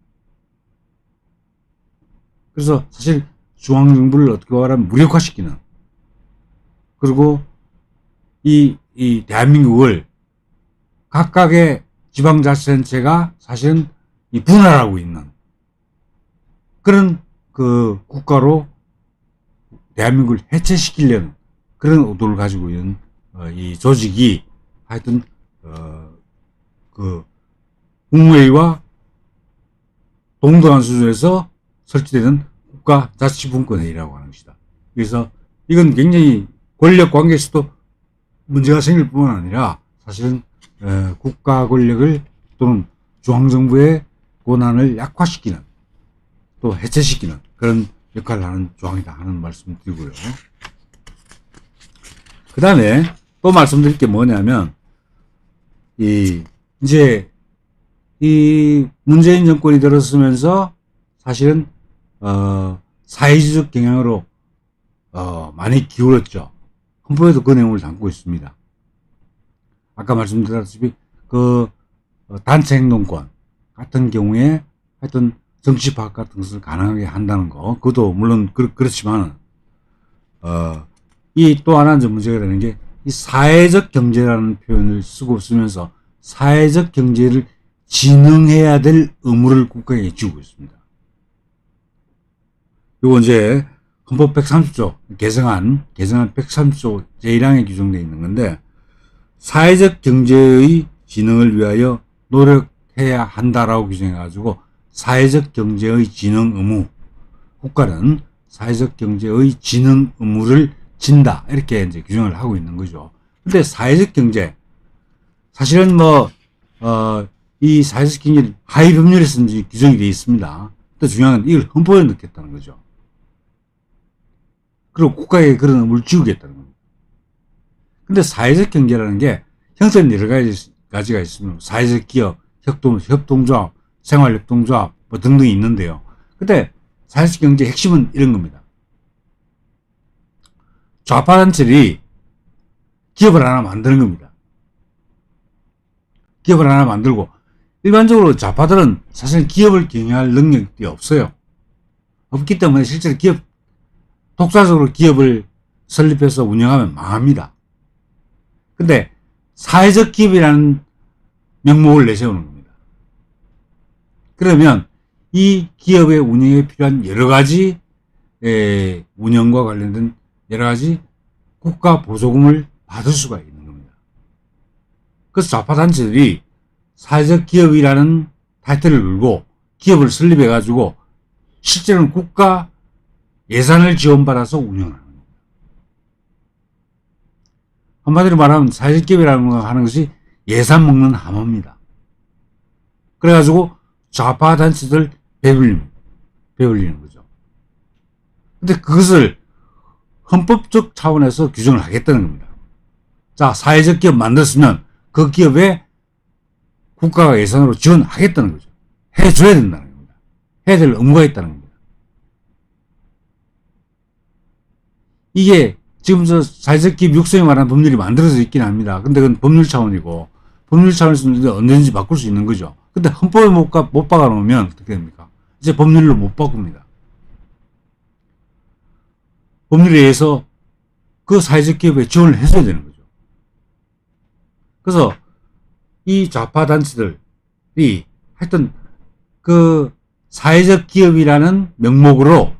그래서 사실 중앙정부를 어떻게 말하면 무력화시키는, 그리고 이 대한민국을 각각의 지방자치단체가 사실은 이 분할하고 있는 그런 그 국가로 대한민국을 해체시키려는 그런 의도를 가지고 있는 이 조직이 하여튼 그 국무회의와 동등한 수준에서 설치되는 국가자치분권회의라고 하는 것이다. 그래서 이건 굉장히 권력 관계에서도 문제가 생길 뿐만 아니라 사실은 국가 권력을 또는 중앙정부의 권한을 약화시키는, 또 해체시키는 그런 역할을 하는 조항이다 하는 말씀 드리고요. 그 다음에 또 말씀드릴 게 뭐냐면, 이제 이 문재인 정권이 들어서면서 사실은 사회주의적 경향으로 많이 기울었죠. 헌법에도 그 내용을 담고 있습니다. 아까 말씀드렸다시피 그 단체 행동권 같은 경우에 하여튼 정치 파악 같은 것을 가능하게 한다는 거, 그것도 물론 그렇지만 이 또 하나 이제 문제가 되는 게 이 사회적 경제라는 표현을 쓰면서 사회적 경제를 진흥해야 될 의무를 국가에게 주고 있습니다. 요거 이제 헌법 130조 개정안 130조 제1항에 규정되어 있는 건데, 사회적 경제의 진흥을 위하여 노력해야 한다라고 규정해가지고 사회적 경제의 진흥 의무, 국가는 사회적 경제의 진흥 의무를 진다, 이렇게 이제 규정을 하고 있는 거죠. 근데 사회적 경제, 사실은 이 사회적 경제는 하위 법률에서 이제 규정이 되어 있습니다. 또 중요한 건 이걸 헌법에 넣겠다는 거죠. 그리고 국가에 그런 의무를 지우겠다는 겁니다. 근데 사회적 경제라는 게 형태는 여러 가지가 있습니다. 사회적 기업, 협동조합, 생활협동조합 뭐 등등이 있는데요. 근데 사회적 경제의 핵심은 이런 겁니다. 좌파단체들이 기업을 하나 만드는 겁니다. 기업을 하나 만들고, 일반적으로 좌파들은 사실 기업을 경영할 능력이 없어요. 없기 때문에 실제로 독자적으로 기업을 설립해서 운영하면 망합니다. 근데 사회적 기업이라는 명목을 내세우는 겁니다. 그러면 이 기업의 운영에 필요한 여러 가지 운영과 관련된 여러 가지 국가 보조금을 받을 수가 있는 겁니다. 그래서 좌파 단체들이 사회적 기업이라는 타이틀을 걸고 기업을 설립해 가지고 실제로는 국가 예산을 지원받아서 운영하는 겁니다. 한마디로 말하면 사회적 기업이라는 거 하는 것이 예산 먹는 함어입니다. 그래가지고 좌파 단체들 배불리는 거죠. 근데 그것을 헌법적 차원에서 규정을 하겠다는 겁니다. 자, 사회적 기업 만들었으면 그 기업에 국가가 예산으로 지원하겠다는 거죠. 해줘야 된다는 겁니다. 해야 될 의무가 있다는 겁니다. 이게 지금 저 사회적 기업 육성에 관한 법률이 만들어져 있긴 합니다. 근데 그건 법률 차원이고, 법률 차원에서 언제든지 바꿀 수 있는 거죠. 근데 헌법에 못 박아 놓으면 어떻게 됩니까? 이제 법률로 못 바꿉니다. 법률에 의해서 그 사회적 기업에 지원을 해줘야 되는 거죠. 그래서 이 좌파 단체들이 하여튼 그 사회적 기업이라는 명목으로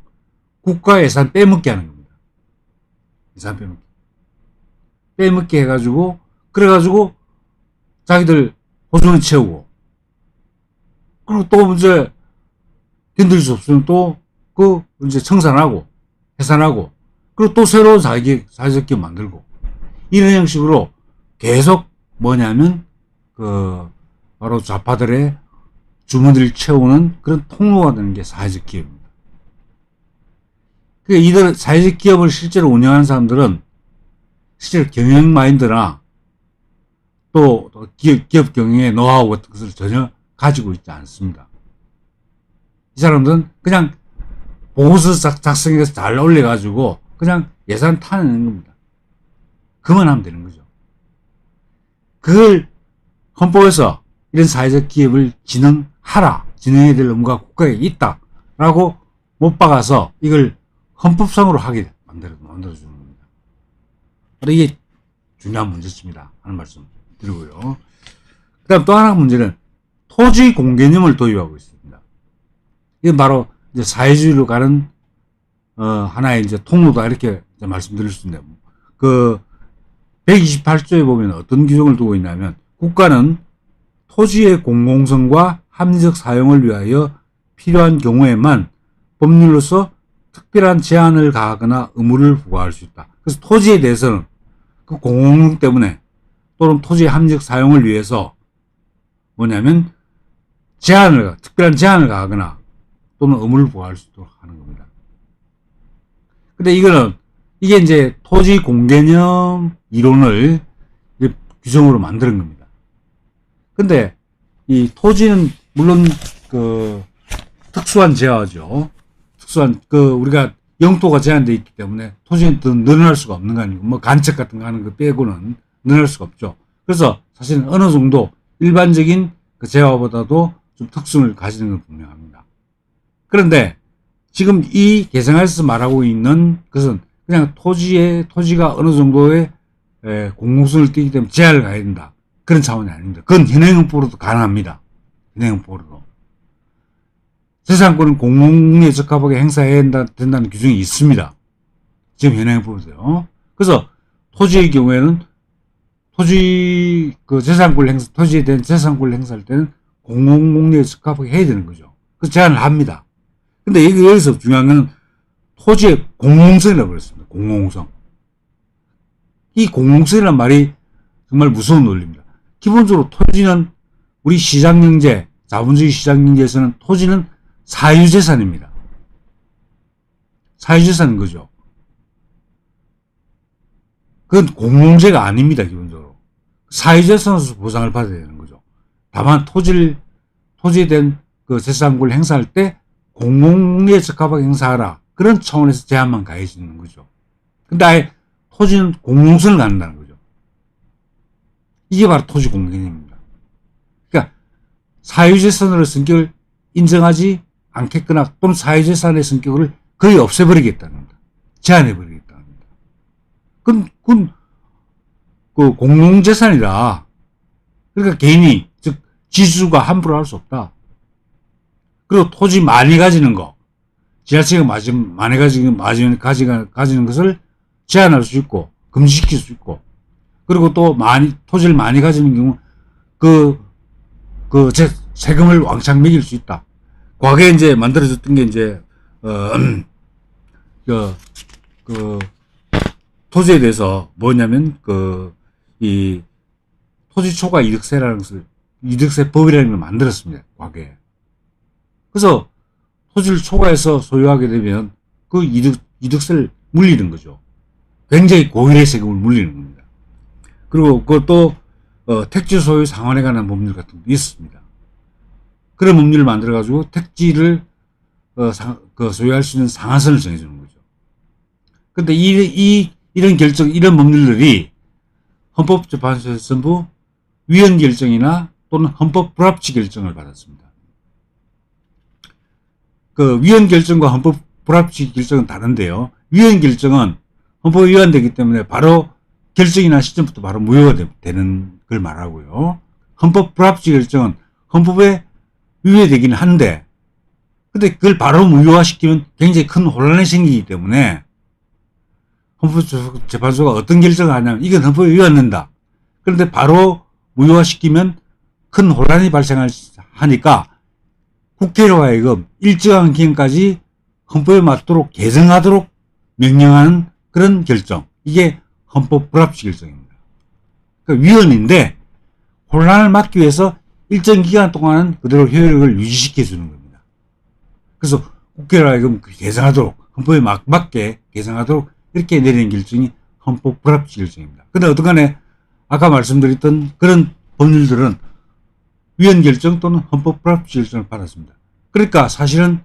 국가 예산 빼먹게 하는 겁니다. 예산 빼먹게. 빼먹게 해가지고, 그래가지고, 자기들 호주머니 채우고, 그리고 또 이제, 견딜 수 없으면 또, 이제 청산하고, 해산하고, 그리고 또 새로운 사회적 기업 만들고, 이런 형식으로 계속 뭐냐면, 바로 좌파들의 주머니를 채우는 그런 통로가 되는 게 사회적 기업입니다. 이들 사회적 기업을 실제로 운영하는 사람들은 실제로 경영 마인드나 또 기업 경영의 노하우 같은 것을 전혀 가지고 있지 않습니다. 이 사람들은 그냥 보고서 작성해서 잘 올려가지고 그냥 예산 타내는 겁니다. 그만하면 되는 거죠. 그걸 헌법에서 이런 사회적 기업을 진행해야 될 의무가 국가에 있다라고 못 박아서 이걸 헌법상으로 하게 만들어주는 겁니다. 이게 중요한 문제점이다 하는 말씀 드리고요. 그 다음 또 하나 문제는 토지 공개념을 도입하고 있습니다. 이건 바로 이제 사회주의로 가는 하나의 이제 통로다 이렇게 이제 말씀드릴 수 있는데, 128조에 보면 어떤 규정을 두고 있냐면, 국가는 토지의 공공성과 합리적 사용을 위하여 필요한 경우에만 법률로서 특별한 제한을 가하거나 의무를 부과할 수 있다. 그래서 토지에 대해서는 그 공공성 때문에 또는 토지의 합리적 사용을 위해서 뭐냐면 특별한 제한을 가하거나 또는 의무를 부과할 수 있도록 하는 겁니다. 근데 이게 이제 토지 공개념 이론을 규정으로 만드는 겁니다. 근데 이 토지는 물론 특수한 제어죠. 우리가 영토가 제한되어 있기 때문에 토지는 더 늘어날 수가 없는 거 아니고, 뭐 간척 같은 거 하는 거 빼고는 늘어날 수가 없죠. 그래서 사실은 어느 정도 일반적인 제어보다도 좀 특성을 가지는 건 분명합니다. 그런데 지금 이 개정안에서 말하고 있는 것은 그냥 토지가 어느 정도의 공공성을 띠기 때문에 제한을 가해야 된다, 그런 차원이 아닙니다. 그건 현행헌법으로도 가능합니다. 현행헌법으로도. 재산권은 공공에 적합하게 행사해야 된다는 규정이 있습니다. 지금 현행법에서요. 그래서 토지의 경우에는 토지에 대한 재산권을 행사할 때는 공공공리에 적합하게 해야 되는 거죠. 그래서 제한을 합니다. 근데 여기서 중요한 건 토지의 공공성이라고 그랬습니다. 공공성. 이 공공성이라는 말이 정말 무서운 논리입니다. 기본적으로 토지는 우리 시장경제, 자본주의 시장경제에서는 토지는 사유재산입니다. 사유재산인 거죠. 그건 공공재가 아닙니다, 기본적으로. 사유재산으로서 보상을 받아야 되는 거죠. 다만 토지에 대한 재산권을 행사할 때 공공리에 적합하게 행사하라, 그런 차원에서 제한만 가해지는 거죠. 근데 아예 토지는 공공성을 갖는다는 거죠. 이게 바로 토지 공개념입니다. 그러니까 사유재산으로 성격을 인정하지 않겠거나 또는 사유재산의 성격을 거의 없애버리겠다는 겁니다. 제한해버리겠다는 겁니다. 그건 공공재산이다. 그러니까 개인이, 즉 지주가 함부로 할 수 없다. 그리고 토지 많이 가지는 거, 지자체가 많이 가지는 것을 제한할 수 있고 금지시킬 수 있고, 그리고 또 토지를 많이 가지는 경우 세금을 왕창 매길 수 있다. 과거에 이제 만들어졌던 게 이제 토지에 대해서 뭐냐면 이 토지 초과 이득세라는 것을, 이득세법이라는 걸 만들었습니다. 과거에. 그래서 토지를 초과해서 소유하게 되면 그 이득세를 물리는 거죠. 굉장히 고일의 세금을 물리는 겁니다. 그리고 그것도 택지 소유 상환에 관한 법률 같은 것도 있습니다. 그런 법률을 만들어가지고 택지를 소유할 수 있는 상한선을 정해주는 거죠. 근데 이런 법률들이 헌법재판소에서 전부 위헌 결정이나 또는 헌법 불합치 결정을 받았습니다. 위헌 결정과 헌법 불합치 결정은 다른데요. 위헌 결정은 헌법에 위반되기 때문에 바로 결정이 난 시점부터 바로 무효가 되는 걸 말하고요. 헌법 불합치 결정은 헌법에 위배되긴 한데 근데 그걸 바로 무효화시키면 굉장히 큰 혼란이 생기기 때문에 헌법재판소가 어떤 결정을 하냐면 이건 헌법에 위반된다. 그런데 바로 무효화시키면 큰 혼란이 발생하니까 국회로 하여금 일정한 기간까지 헌법에 맞도록 개정하도록 명령하는 그런 결정. 이게 헌법 불합치 결정입니다. 그러니까 위헌인데 혼란을 막기 위해서 일정 기간 동안은 그대로 효력을 유지시켜주는 겁니다. 그래서 국회로 하여금 개정하도록 헌법에 맞게 개정하도록 이렇게 내리는 결정이 헌법 불합치 결정입니다. 근데 어떡하네 아까 말씀드렸던 그런 법률들은 위헌 결정 또는 헌법 불합치 결정을 받았습니다. 그러니까 사실은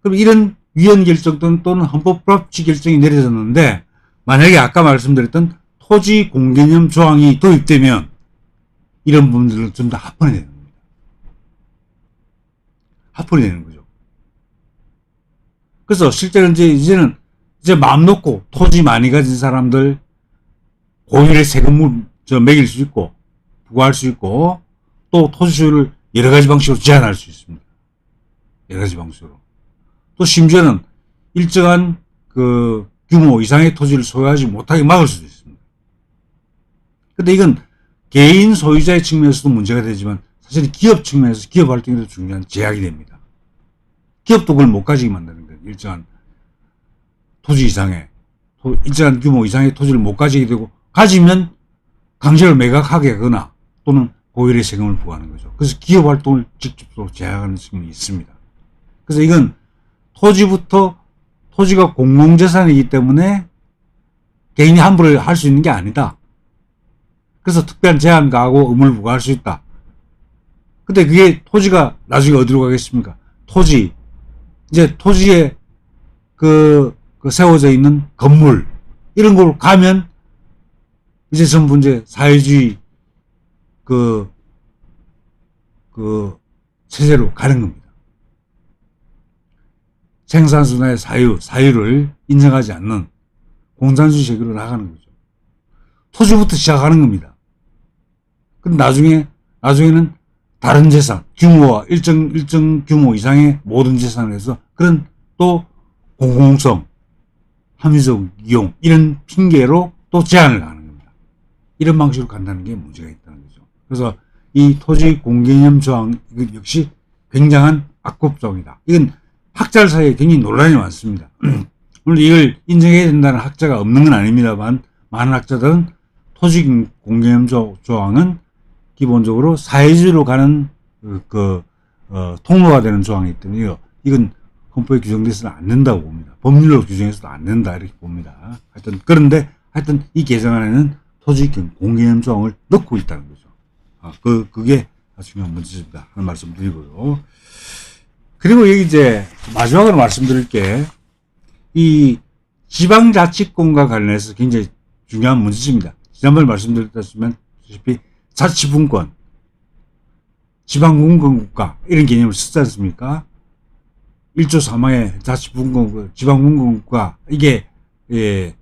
그럼 이런 위헌 결정 또는 헌법 불합치 결정이 내려졌는데 만약에 아까 말씀드렸던 토지 공개념 조항이 도입되면 이런 부분들은 좀 더 합헌이 되는 겁니다. 합헌이 되는 거죠. 그래서 실제로 이제는 마음 놓고 토지 많이 가진 사람들 고일의 세금을 매길 수 있고 부과할 수 있고 또 토지소유를 여러 가지 방식으로 제한할 수 있습니다. 여러 가지 방식으로. 또 심지어는 일정한 그 규모 이상의 토지를 소유하지 못하게 막을 수도 있습니다. 근데 이건 개인 소유자의 측면에서도 문제가 되지만 사실 기업 측면에서 기업 활동에도 중요한 제약이 됩니다. 기업도 그걸 못 가지게 만드는 거예요. 일정한 토지 이상의 일정한 규모 이상의 토지를 못 가지게 되고 가지면 강제로 매각하게 하거나 또는 고일의 세금을 부과하는 거죠. 그래서 기업 활동을 직접적으로 제약하는 측면이 있습니다. 그래서 이건 토지가 공공재산이기 때문에 개인이 함부로 할 수 있는 게 아니다. 그래서 특별한 제한 가하고 의무를 부과할 수 있다. 근데 그게 토지가 나중에 어디로 가겠습니까? 이제 토지에 그 세워져 있는 건물 이런 걸 가면 이제 전부 이제 사회주의 그 체제로 가는 겁니다. 생산순환의 사유를 인정하지 않는 공산주의 세계로 나가는 거죠. 토지부터 시작하는 겁니다. 근데 나중에는 다른 재산, 규모와 일정 규모 이상의 모든 재산을 해서 그런 또 공공성, 합리적 이용, 이런 핑계로 또 제한을 하는 겁니다. 이런 방식으로 간다는 게 문제가 있다는 거죠. 그래서 이 토지 공개념 조항, 이것 역시 굉장한 악법 조항이다. 이건 학자들 사이에 굉장히 논란이 많습니다. 물론 이걸 인정해야 된다는 학자가 없는 건 아닙니다만, 많은 학자들은 토지 공개념 조항은 기본적으로 사회주의로 가는 통로가 되는 조항이기 때문에 이건 헌법에 규정돼서는 안 된다고 봅니다. 법률로 규정해서도 안 된다 이렇게 봅니다. 그런데 이 개정안에는 토지 공개념 조항을 넣고 있다는 거죠. 그게 중요한 문제입니다. 하는 말씀 드리고요. 그리고 여기 이제 마지막으로 말씀드릴 게 이 지방자치권과 관련해서 굉장히 중요한 문제입니다. 지난번에 말씀드렸다시피 자치분권, 지방분권국가 이런 개념을 쓰지 않습니까? 1조 3항의 자치분권, 지방분권국가 이게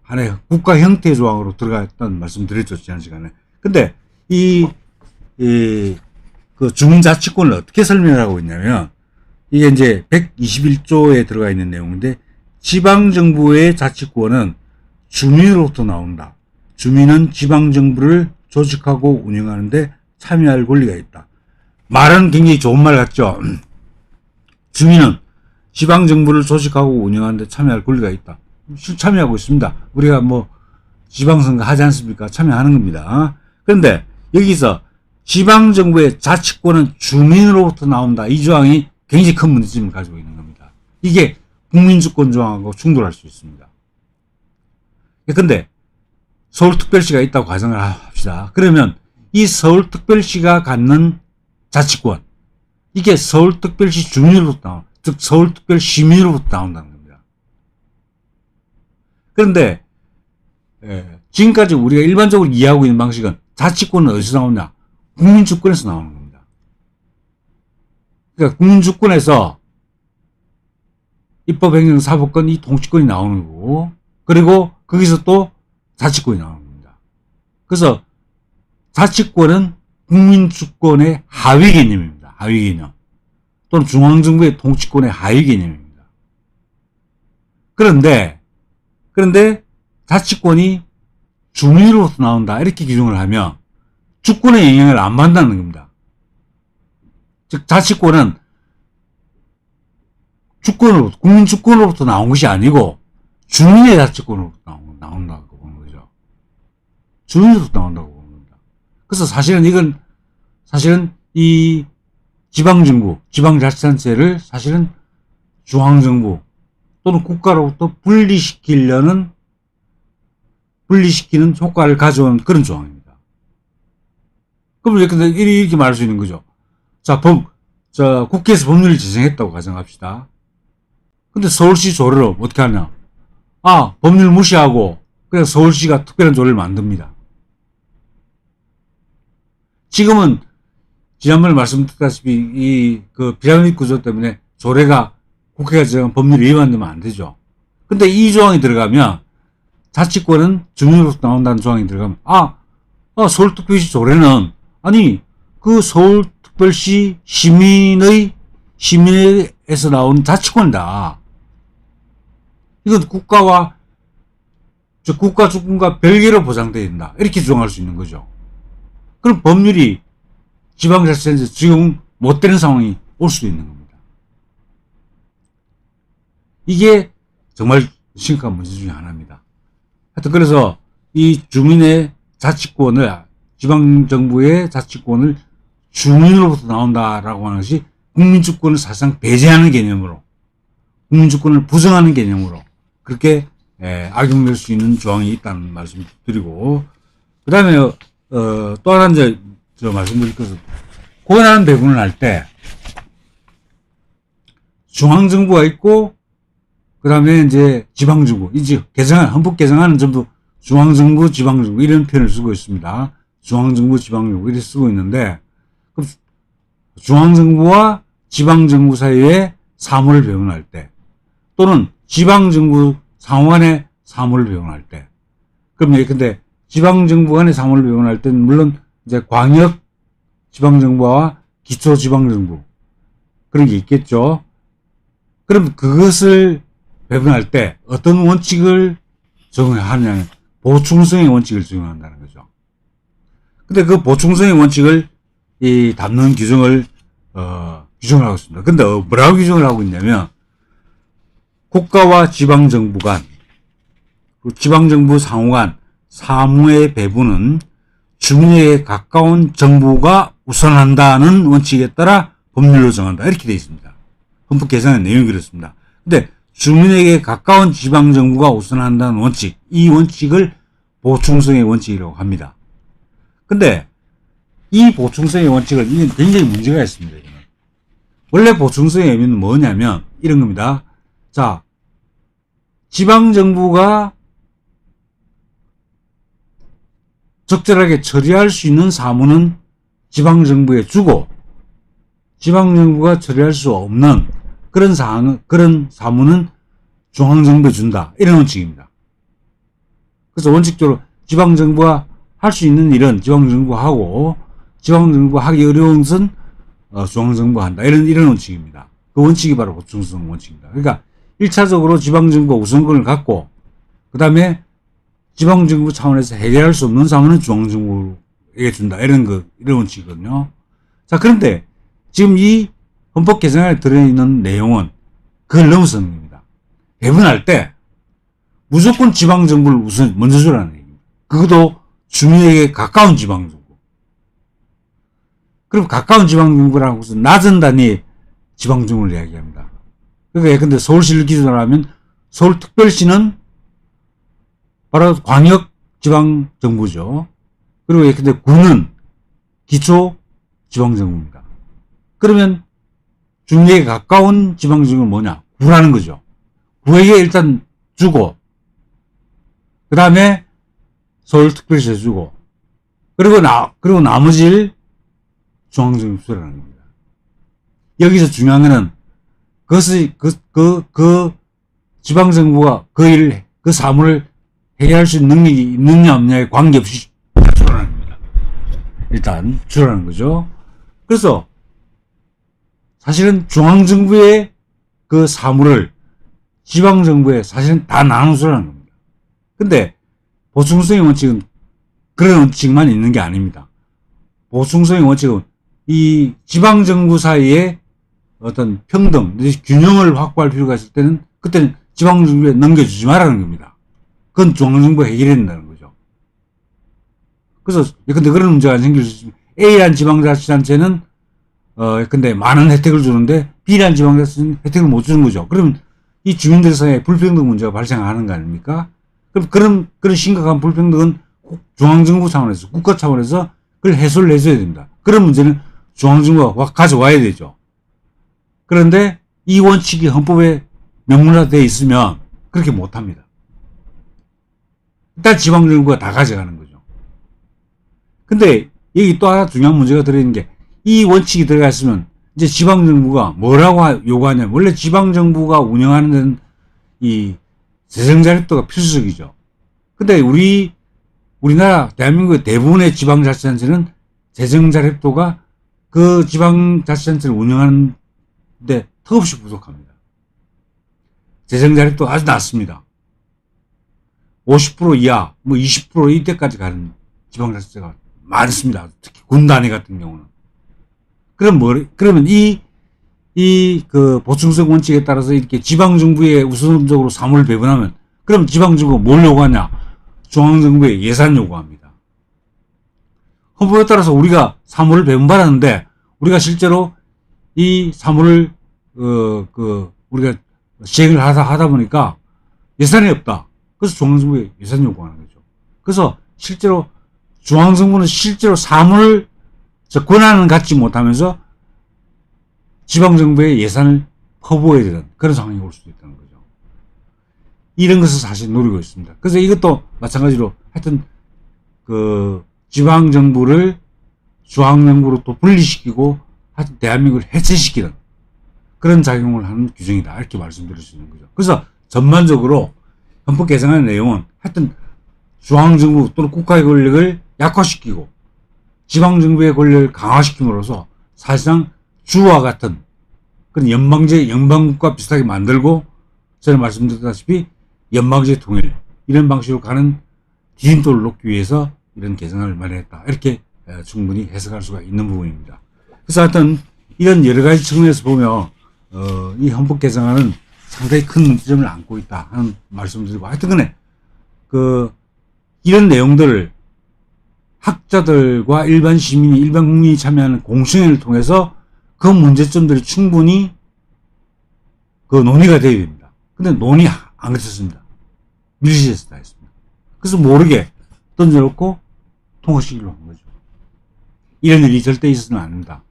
하나의 국가 형태 조항으로 들어갔다는 말씀드렸죠 지난 시간에. 근데 그 주민자치권을 어떻게 설명하고 있냐면 이게 이제 121조에 들어가 있는 내용인데 지방정부의 자치권은 주민으로부터 나온다. 주민은 지방정부를 조직하고 운영하는데 참여할 권리가 있다. 말은 굉장히 좋은 말 같죠. 주민은 지방정부를 조직하고 운영하는데 참여할 권리가 있다. 참여하고 있습니다. 우리가 뭐 지방선거 하지 않습니까? 참여하는 겁니다. 그런데 여기서 지방정부의 자치권은 주민으로부터 나온다. 이 조항이 굉장히 큰 문제점을 가지고 있는 겁니다. 이게 국민주권 조항하고 충돌할 수 있습니다. 근데 서울특별시가 있다고 가정을 합시다. 그러면 이 서울특별시가 갖는 자치권, 이게 서울특별시 주민으로부터 나온다. 즉 서울특별시민으로부터 나온다는 겁니다. 그런데 지금까지 우리가 일반적으로 이해하고 있는 방식은 자치권은 어디서 나오냐? 국민주권에서 나오는 겁니다. 그러니까 국민주권에서 입법, 행정, 사법권 이 통치권이 나오는 거고, 그리고 거기서 또 자치권이 나오는 겁니다. 그래서 자치권은 국민주권의 하위 개념입니다. 하위 개념. 또는 중앙정부의 통치권의 하위 개념입니다. 그런데 자치권이 주민으로부터 나온다 이렇게 규정을 하면 주권의 영향을 안 받는다는 겁니다. 즉 자치권은 주권으로부터, 국민 주권으로부터 나온 것이 아니고 주민의 자치권으로부터 나온다고 보는 거죠. 주민으로부터 나온다고 보는 겁니다. 그래서 사실은 이 지방정부, 지방자치단체를 사실은 중앙정부 또는 국가로부터 분리시키는 효과를 가져온 그런 조항입니다. 그럼 이렇게 말할 수 있는 거죠. 자, 국회에서 법률을 제정했다고 가정합시다. 근데 서울시 조례로 어떻게 하냐? 법률 무시하고 그냥 서울시가 특별한 조례를 만듭니다. 지금은 지난번에 말씀드렸다시피 그 피라미드 구조 때문에 조례가 국회가 제정한 법률이 위반되면 안 되죠. 근데 이 조항이 들어가면 자치권은 주민으로부터 나온다는 조항이 들어가면 서울특별시 조례는 그 서울특별시 시민에서 나온 자치권이다. 이건 국가 주권과 별개로 보장되어 있다. 이렇게 주장할 수 있는 거죠. 그럼 법률이 지방자치단체에서 적용 못 되는 상황이 올 수도 있는 겁니다. 이게 정말 심각한 문제 중에 하나입니다. 하여튼 그래서 이 주민의 자치권을, 지방정부의 자치권을 주민으로부터 나온다라고 하는 것이 국민주권을 사실상 배제하는 개념으로, 국민주권을 부정하는 개념으로 그렇게 악용될 수 있는 조항이 있다는 말씀을 드리고, 그 다음에 또 하나 이제 말씀드릴 것은, 권한 배분을 할 때 중앙정부가 있고 그 다음에 이제 지방정부, 헌법 개정안은 전부 중앙정부, 지방정부 이런 표현을 쓰고 있습니다. 중앙정부, 지방정부 이렇게 쓰고 있는데, 그럼 중앙정부와 지방정부 사이에 사무를 배분할 때, 또는 지방정부 상호간의 사무를 배분할 때, 근데 지방정부 간의 사무를 배분할 때는 물론 이제 광역 지방정부와 기초지방정부 그런 게 있겠죠. 그럼 그것을 배분할 때 어떤 원칙을 적용하느냐면 보충성의 원칙을 적용한다는 거죠. 근데 그 보충성의 원칙을 담는 규정을 규정을 하고 있습니다. 근데 뭐라고 규정을 하고 있냐면, 국가와 지방정부 간, 지방정부 상호 간 사무의 배분은 주민에게 가까운 정부가 우선한다는 원칙에 따라 법률로 정한다. 이렇게 되어 있습니다. 헌법 개정의 내용이 그렇습니다. 근데 주민에게 가까운 지방정부가 우선한다는 원칙, 이 원칙을 보충성의 원칙이라고 합니다. 근데 이 보충성의 원칙은 굉장히 문제가 있습니다. 원래 보충성의 의미는 뭐냐면 이런 겁니다. 자, 지방정부가 적절하게 처리할 수 있는 사무는 지방정부에 주고, 지방정부가 처리할 수 없는 그런 사무는 중앙정부에 준다. 이런 원칙입니다. 그래서 원칙적으로 지방정부가 할 수 있는 일은 지방정부가 하고, 지방정부가 하기 어려운 것은 중앙정부가 한다. 이런 원칙입니다. 그 원칙이 바로 보충성 원칙입니다. 그러니까 1차적으로 지방정부가 우선권을 갖고, 그 다음에 지방정부 차원에서 해결할 수 없는 사무는 중앙정부에게 준다. 이런 원칙이거든요. 자, 그런데 지금 이 헌법 개정안에 들어있는 내용은 그걸 넘어서는 겁니다. 배분할 때 무조건 지방정부를 먼저 주라는 얘기입니다. 그것도 주민에게 가까운 지방정부. 그럼 가까운 지방정부라고 해서 낮은 단위 지방정부를 이야기합니다. 그러니까 근데 서울시를 기준으로 하면 서울특별시는 바로 광역지방정부죠. 그리고 근데 구는 기초지방정부입니다. 그러면 주민에게 가까운 지방정부는 뭐냐? 구라는 거죠. 구에게 일단 주고, 그 다음에 서울특별시에 주고, 그리고 나머지를 중앙정부에 주라는 겁니다. 여기서 중요한 거는 그 지방정부가 그 사무를 해결할 수 있는 능력이 있느냐 없느냐에 관계없이 주라는 겁니다. 일단 주라는 거죠. 그래서 사실은 중앙정부의 그 사물을 지방정부에 사실은 다 나눠주라는 겁니다. 근데 보충성의 원칙은 그런 원칙만 있는 게 아닙니다. 보충성의 원칙은 이 지방정부 사이에 어떤 평등, 균형을 확보할 필요가 있을 때는 그때는 지방정부에 넘겨주지 말라는 겁니다. 그건 중앙정부가 해결해야 된다는 거죠. 그래서 근데 그런 문제가 생길 수 있습니다. A라는 지방자치단체는 근데 많은 혜택을 주는데 B라는 지방자치단체는 혜택을 못 주는 거죠. 그러면 이 주민들 사이에 불평등 문제가 발생하는 거 아닙니까? 그럼 그런 심각한 불평등은 중앙정부 차원에서, 국가 차원에서 그걸 해소를 해줘야 됩니다. 그런 문제는 중앙정부가 가져와야 되죠. 그런데 이 원칙이 헌법에 명문화되어 있으면 그렇게 못합니다. 일단 지방정부가 다 가져가는 거죠. 근데 여기 또 하나 중요한 문제가 들어있는 게, 이 원칙이 들어가 있으면 이제 지방정부가 뭐라고 요구하냐면, 원래 지방정부가 운영하는 데는 이 재정자립도가 필수적이죠. 근데 우리나라 대한민국의 대부분의 지방자치단체는 재정자립도가 그 지방자치단체를 운영하는데 턱없이 부족합니다. 재정자립도가 아주 낮습니다. 50% 이하, 뭐 20% 이때까지 가는 지방자치제가 많습니다. 특히 군 단위 같은 경우는. 그러면 그 보충성 원칙에 따라서 이렇게 지방정부에 우선적으로 사무를 배분하면, 그럼 지방정부가 뭘 요구하냐? 중앙정부에 예산 요구합니다. 헌법에 따라서 우리가 사무를 배분받았는데, 우리가 실제로 이 사무를, 우리가 시행을 하다 보니까 예산이 없다. 그래서 중앙정부에 예산 요구하는 거죠. 그래서 실제로 중앙정부는 실제로 사무를 권한은 갖지 못하면서 지방정부의 예산을 퍼부어야 되는 그런 상황이 올 수도 있다는 거죠. 이런 것을 사실 노리고 있습니다. 그래서 이것도 마찬가지로 하여튼 그 지방정부를 중앙정부로 또 분리시키고 하여튼 대한민국을 해체시키는 그런 작용을 하는 규정이다. 이렇게 말씀드릴 수 있는 거죠. 그래서 전반적으로 헌법 개정안의 내용은 하여튼 중앙정부 또는 국가의 권력을 약화시키고 지방정부의 권력을 강화시킴으로써 사실상 주와 같은 그런 연방국가 비슷하게 만들고, 전에 말씀드렸다시피 연방제 통일 이런 방식으로 가는 디딤돌을 놓기 위해서 이런 개정안을 마련했다. 이렇게 충분히 해석할 수가 있는 부분입니다. 그래서 하여튼 이런 여러 가지 측면에서 보면 이 헌법 개정안은 상당히 큰 문제점을 안고 있다 하는 말씀을 드리고, 하여튼 간에 이런 내용들을 학자들과 일반 시민이, 일반 국민이 참여하는 공청회를 통해서 그 문제점들이 충분히 논의가 되어야 됩니다. 근데 논의 안 거쳤습니다. 밀실에서 다 했습니다. 그래서 모르게 던져놓고 통과시키려고 한 거죠. 이런 일이 절대 있어서는 안 된다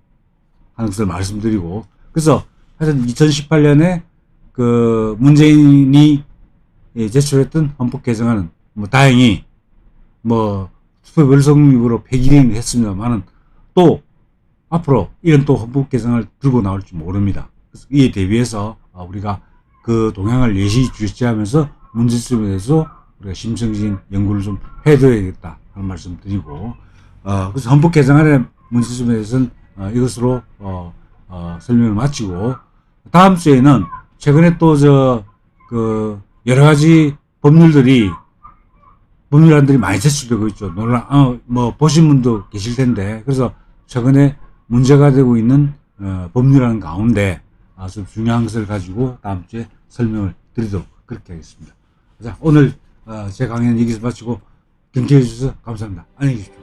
하는 것을 말씀드리고, 그래서 하여튼 2018년에 문재인이 제출했던 헌법 개정안은 다행히 투표 별성으로 폐기되긴 했습니다만은 또 앞으로 이런 또 헌법 개정을 들고 나올지 모릅니다. 그래서 이에 대비해서 우리가 그 동향을 예시주시하면서 문제점에 대해서 우리가 심층적인 연구를 좀 해둬야겠다 하는 말씀 드리고, 그래서 헌법 개정안의 문제점에 대해서는 이것으로 설명을 마치고, 다음 주에는 최근에 또 여러 가지 법률안들이 많이 제출되고 있죠. 보신 분도 계실 텐데, 그래서 최근에 문제가 되고 있는 법률안 가운데 아주 중요한 것을 가지고 다음 주에 설명을 드리도록 그렇게 하겠습니다. 자, 오늘 제 강의는 여기서 마치고 경청해 주셔서 감사합니다. 안녕히 계십시오.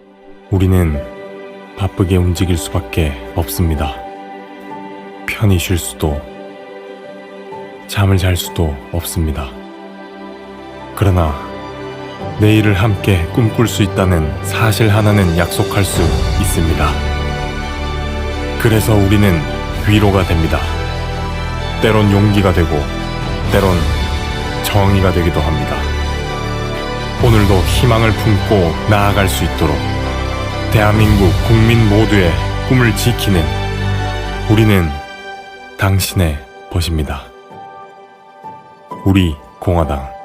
우리는 바쁘게 움직일 수밖에 없습니다. 편히 쉴 수도, 잠을 잘 수도 없습니다. 그러나 내일을 함께 꿈꿀 수 있다는 사실 하나는 약속할 수 있습니다. 그래서 우리는 위로가 됩니다. 때론 용기가 되고, 때론 정의가 되기도 합니다. 오늘도 희망을 품고 나아갈 수 있도록 대한민국 국민 모두의 꿈을 지키는 우리는 당신의 벗입니다. 우리 공화당.